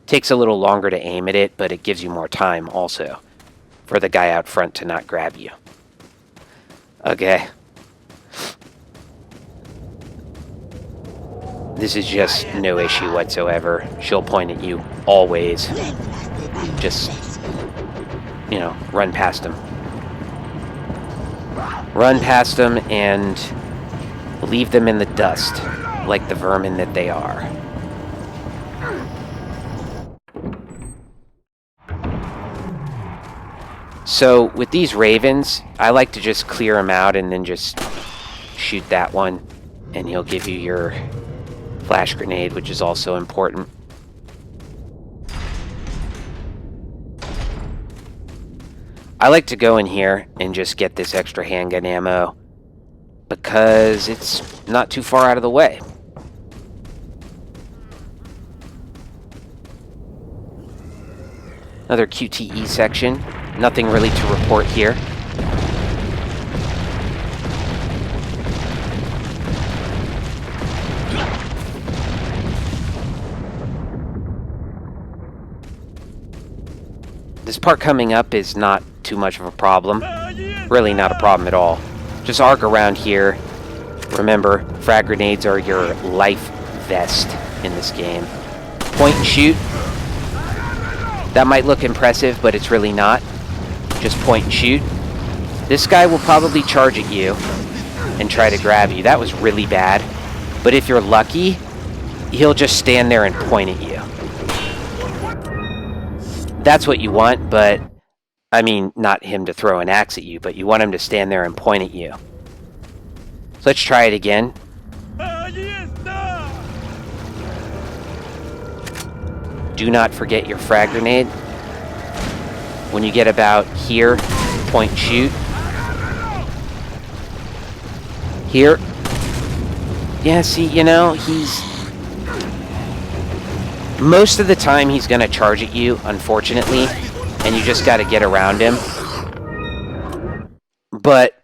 Speaker 1: Takes a little longer to aim at it, but it gives you more time also for the guy out front to not grab you. Okay. This is just no issue whatsoever. She'll point at you always. Just, you know, run past him. Run past them and leave them in the dust, like the vermin that they are. So, with these ravens, I like to just clear them out and then just shoot that one, and he'll give you your flash grenade, which is also important. I like to go in here and just get this extra handgun ammo because it's not too far out of the way. Another QTE section. Nothing really to report here. This part coming up is not too much of a problem. Really not a problem at all. Just arc around here. Remember, frag grenades are your life vest in this game. Point and shoot. That might look impressive, but it's really not. Just point and shoot. This guy will probably charge at you and try to grab you. That was really bad. But if you're lucky, he'll just stand there and point at you. That's what you want, but I mean, not him to throw an axe at you, but you want him to stand there and point at you. So let's try it again. Do not forget your frag grenade. When you get about here, point and shoot. Here. Yeah, see, you know, most of the time he's going to charge at you, unfortunately, and you just got to get around him. But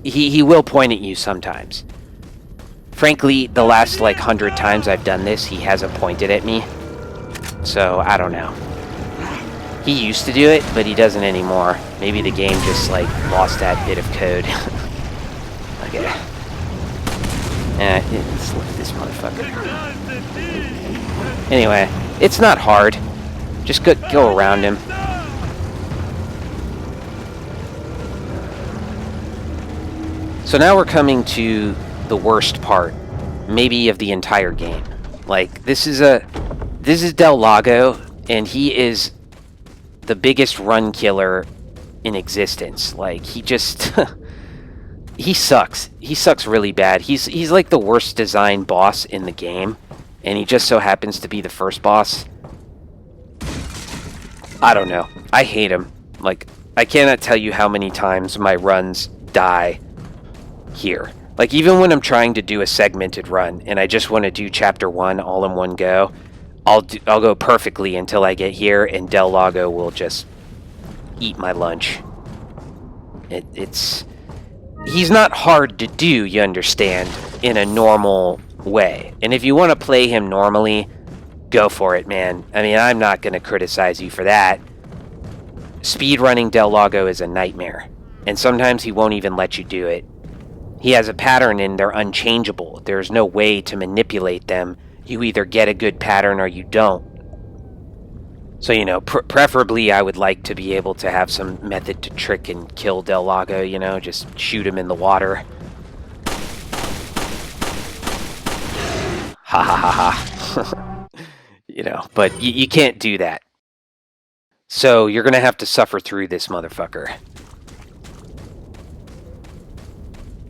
Speaker 1: he will point at you sometimes. Frankly, the last, like, 100 times I've done this, he hasn't pointed at me. So, I don't know. He used to do it, but he doesn't anymore. Maybe the game just, like, lost that bit of code. Okay. Let's look at this motherfucker. Anyway, it's not hard. Just go around him. So now we're coming to the worst part, maybe of the entire game. Like, this is Del Lago, and he is the biggest run killer in existence. Like, he just he sucks. He sucks really bad. He's like the worst designed boss in the game, and he just so happens to be the first boss. I don't know. I hate him. Like, I cannot tell you how many times my runs die here. Like, even when I'm trying to do a segmented run and I just want to do chapter 1 all in one go, I'll go perfectly until I get here, and Del Lago will just eat my lunch. He's not hard to do, you understand, in a normal way. And if you want to play him normally, go for it, man. I mean, I'm not going to criticize you for that. Speedrunning Del Lago is a nightmare, and sometimes he won't even let you do it. He has a pattern and they're unchangeable. There's no way to manipulate them. You either get a good pattern or you don't. So, you know, preferably I would like to be able to have some method to trick and kill Del Lago, you know, just shoot him in the water. Ha ha ha ha. You know, but you can't do that. So you're going to have to suffer through this motherfucker.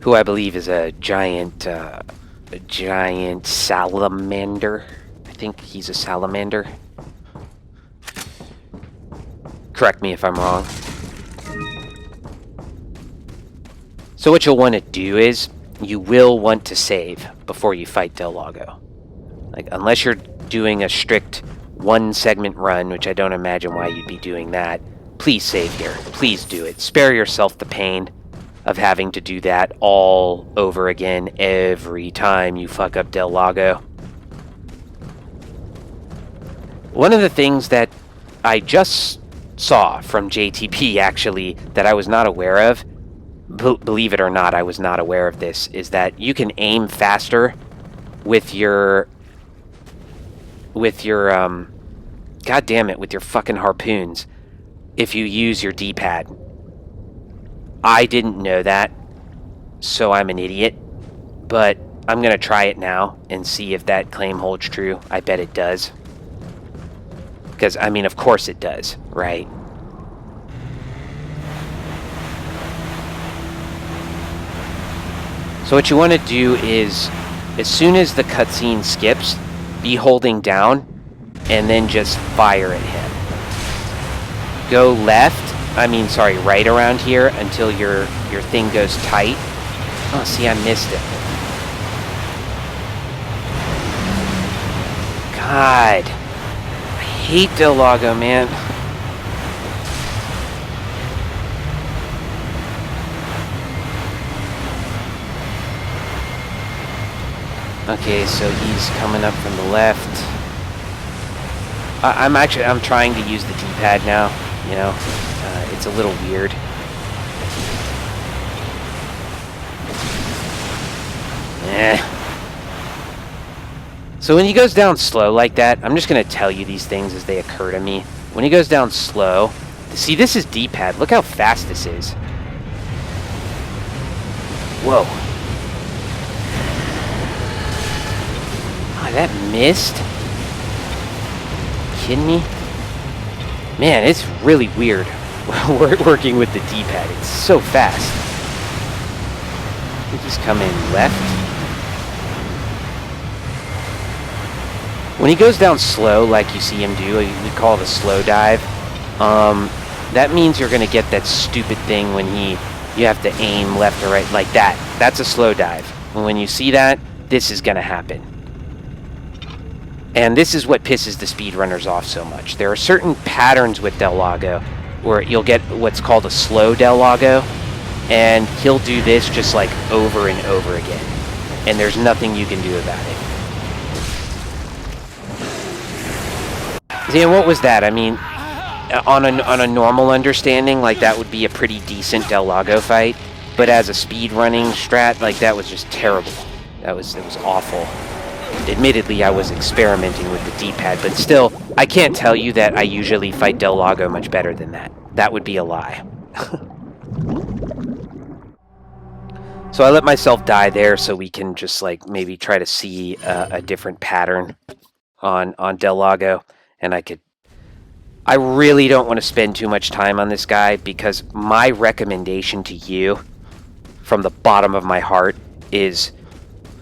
Speaker 1: Who I believe is a giant salamander. I think he's a salamander. Correct me if I'm wrong. So what you'll want to do is, you will want to save before you fight Del Lago. Like, unless you're doing a strict one segment run, which I don't imagine why you'd be doing that, please save here. Please do it. Spare yourself the pain of having to do that all over again every time you fuck up Del Lago. One of the things that I just saw from JTP, actually, that I was not aware of, believe it or not, I was not aware of this, is that you can aim faster with your god damn it, with your fucking harpoons if you use your D-pad. I didn't know that, so I'm an idiot, but I'm gonna try it now and see if that claim holds true. I bet it does. Because, I mean, of course it does, right? So what you want to do is, as soon as the cutscene skips, be holding down, and then just fire at him. Go right around here until your thing goes tight. Oh, see, I missed it. God. I hate Del Lago, man. Okay, so he's coming up from the left. I'm trying to use the D-pad now, you know. It's a little weird. So when he goes down slow like that, I'm just going to tell you these things as they occur to me. When he goes down slow, see, this is D-pad. Look how fast this is. Whoa. Oh, that missed? Kidding me? Man, it's really weird working with the D-pad. It's so fast. I think he's coming left. When he goes down slow, like you see him do, we call it a slow dive. That means you're going to get that stupid thing when you have to aim left or right, like that. That's a slow dive. And when you see that, this is going to happen. And this is what pisses the speedrunners off so much. There are certain patterns with Del Lago where you'll get what's called a slow Del Lago, and he'll do this just like over and over again. And there's nothing you can do about it. See, and what was that? I mean, on a normal understanding, like, that would be a pretty decent Del Lago fight. But as a speedrunning strat, like, that was just terrible. It was awful. Admittedly, I was experimenting with the D-pad, but still, I can't tell you that I usually fight Del Lago much better than that. That would be a lie. So I let myself die there so we can just like maybe try to see a different pattern on Del Lago, and I really don't want to spend too much time on this guy, because my recommendation to you from the bottom of my heart is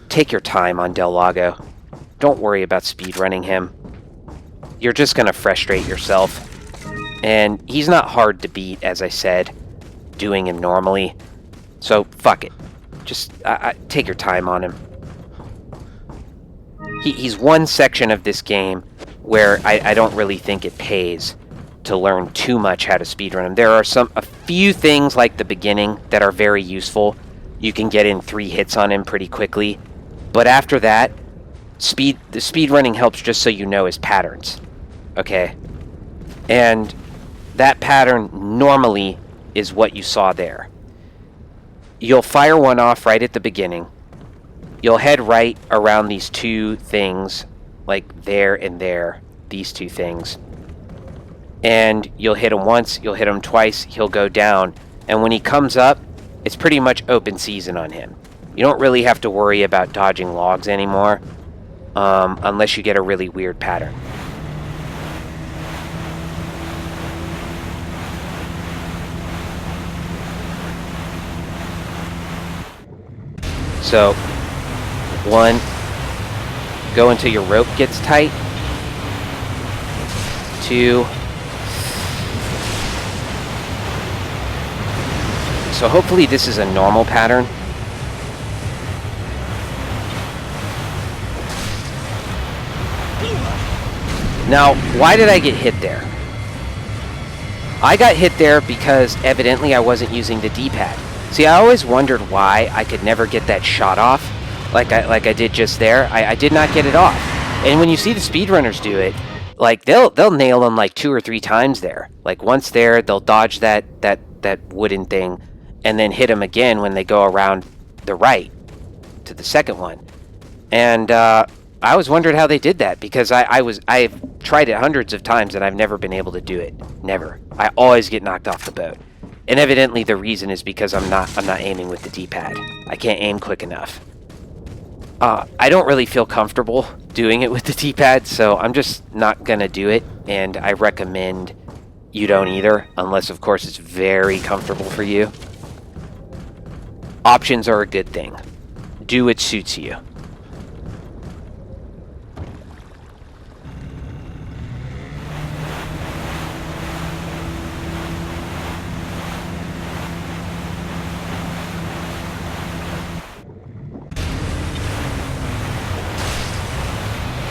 Speaker 1: take your time on Del Lago. Don't worry about speedrunning him. You're just going to frustrate yourself. And he's not hard to beat, as I said, doing him normally. So, fuck it. Just take your time on him. He's one section of this game where I don't really think it pays to learn too much how to speedrun him. There are a few things like the beginning that are very useful. You can get in 3 hits on him pretty quickly. But after that, the speedrunning helps just so you know his patterns. Okay? And that pattern normally is what you saw there. You'll fire one off right at the beginning. You'll head right around these 2 things, like there and there, these 2 things. And you'll hit him once, you'll hit him twice, he'll go down. And when he comes up, it's pretty much open season on him. You don't really have to worry about dodging logs anymore, unless you get a really weird pattern. So, 1, go until your rope gets tight. 2, so hopefully this is a normal pattern. Now, why did I get hit there? I got hit there because evidently I wasn't using the D-pad. See, I always wondered why I could never get that shot off, like I did just there. I did not get it off. And when you see the speedrunners do it, like they'll nail them like 2 or 3 times there. Like once there, they'll dodge that wooden thing, and then hit them again when they go around the right to the second one. And I always wondered how they did that, because I've tried it hundreds of times and I've never been able to do it. Never. I always get knocked off the boat. And evidently the reason is because I'm not aiming with the D-pad. I can't aim quick enough. I don't really feel comfortable doing it with the D-pad, so I'm just not gonna do it, and I recommend you don't either, unless of course it's very comfortable for you. Options are a good thing. Do what suits you.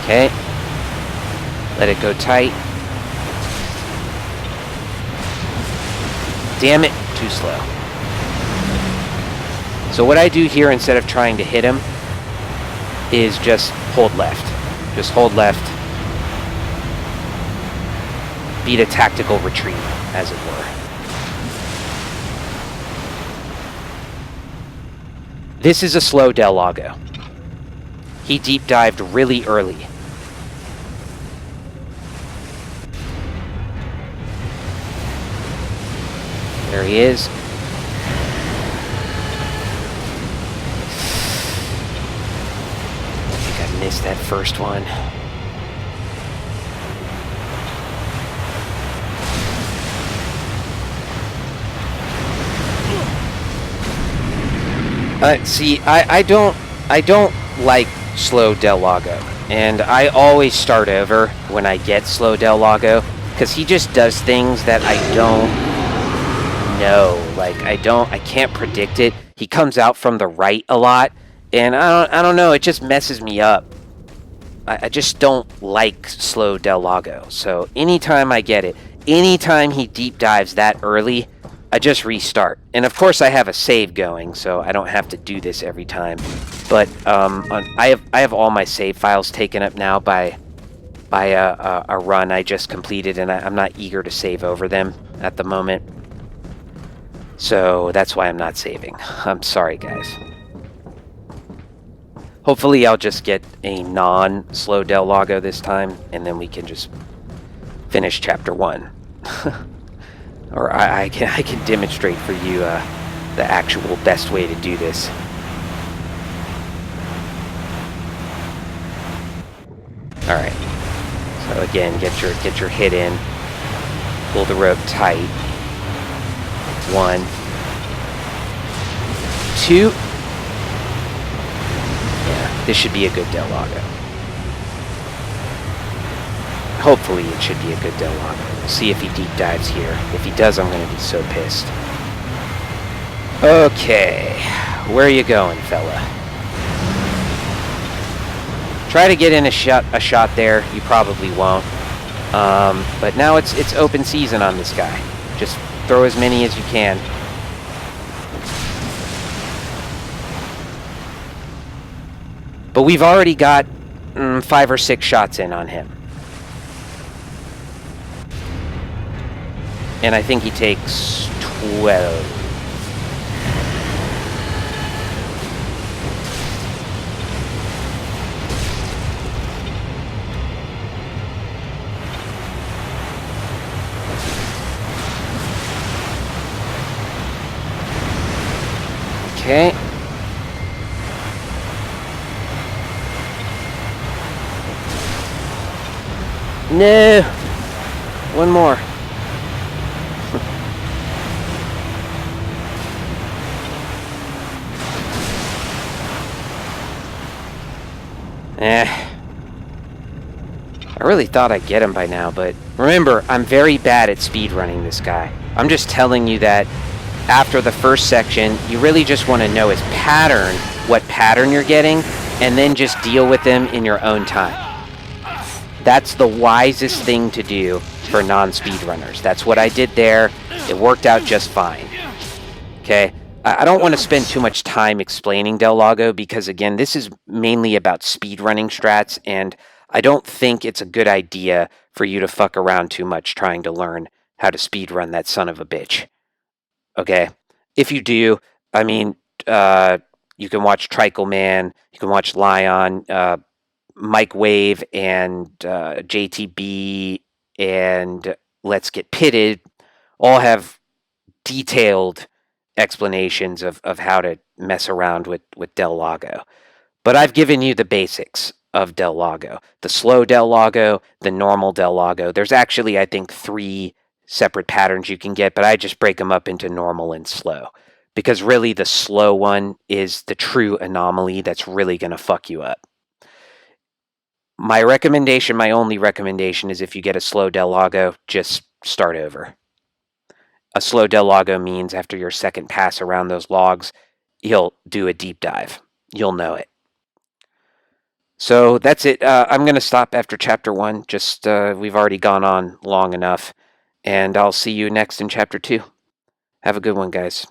Speaker 1: Okay. Let it go tight. Damn it, too slow. So what I do here, instead of trying to hit him, is just hold left. Just hold left. Beat a tactical retreat, as it were. This is a slow Del Lago. He deep dived really early. There he is. I think I missed that first one. See, I don't like slow Del Lago, and I always start over when I get slow Del Lago, because he just does things that I don't know. Like I can't predict it. He comes out from the right a lot, and I don't know, it just messes me up. I just don't like slow Del Lago. So anytime I get it, anytime he deep dives that early, I just restart. And of course I have a save going, so I don't have to do this every time. But I have all my save files taken up now by a run I just completed, and I'm not eager to save over them at the moment. So that's why I'm not saving. I'm sorry, guys. Hopefully I'll just get a non-slow Del Lago this time, and then we can just finish Chapter 1. Or I can demonstrate for you the actual best way to do this. All right. So again, get your hit in. Pull the rope tight. 1, 2. Yeah, this should be a good Del Lago. Hopefully it should be a good Del Lago. We'll see if he deep dives here. If he does, I'm going to be so pissed. Okay, where are you going, fella? Try to get in a shot there. You probably won't. But now it's open season on this guy. Just throw as many as you can. But we've already got 5 or 6 shots in on him. And I think he takes 12. Okay. No. One more. I really thought I'd get him by now, but remember, I'm very bad at speedrunning this guy. I'm just telling you that after the first section, you really just want to know his pattern, what pattern you're getting, and then just deal with them in your own time. That's the wisest thing to do for non-speedrunners. That's what I did there. It worked out just fine. Okay? I don't want to spend too much time explaining Del Lago because, again, this is mainly about speedrunning strats, and I don't think it's a good idea for you to fuck around too much trying to learn how to speedrun that son of a bitch. Okay? If you do, I mean, you can watch Trickle Man, you can watch Lion, Mike Wave, and JTB, and Let's Get Pitted all have detailed explanations of how to mess around with Del Lago. But I've given you the basics of Del Lago. The slow Del Lago, the normal Del Lago. There's actually, I think, 3 separate patterns you can get, but I just break them up into normal and slow. Because really, the slow one is the true anomaly that's really going to fuck you up. My recommendation, my only recommendation, is if you get a slow Del Lago, just start over. A slow Del Lago means after your second pass around those logs, he'll do a deep dive. You'll know it. So that's it. I'm going to stop after Chapter 1. Just, we've already gone on long enough. And I'll see you next in Chapter 2. Have a good one, guys.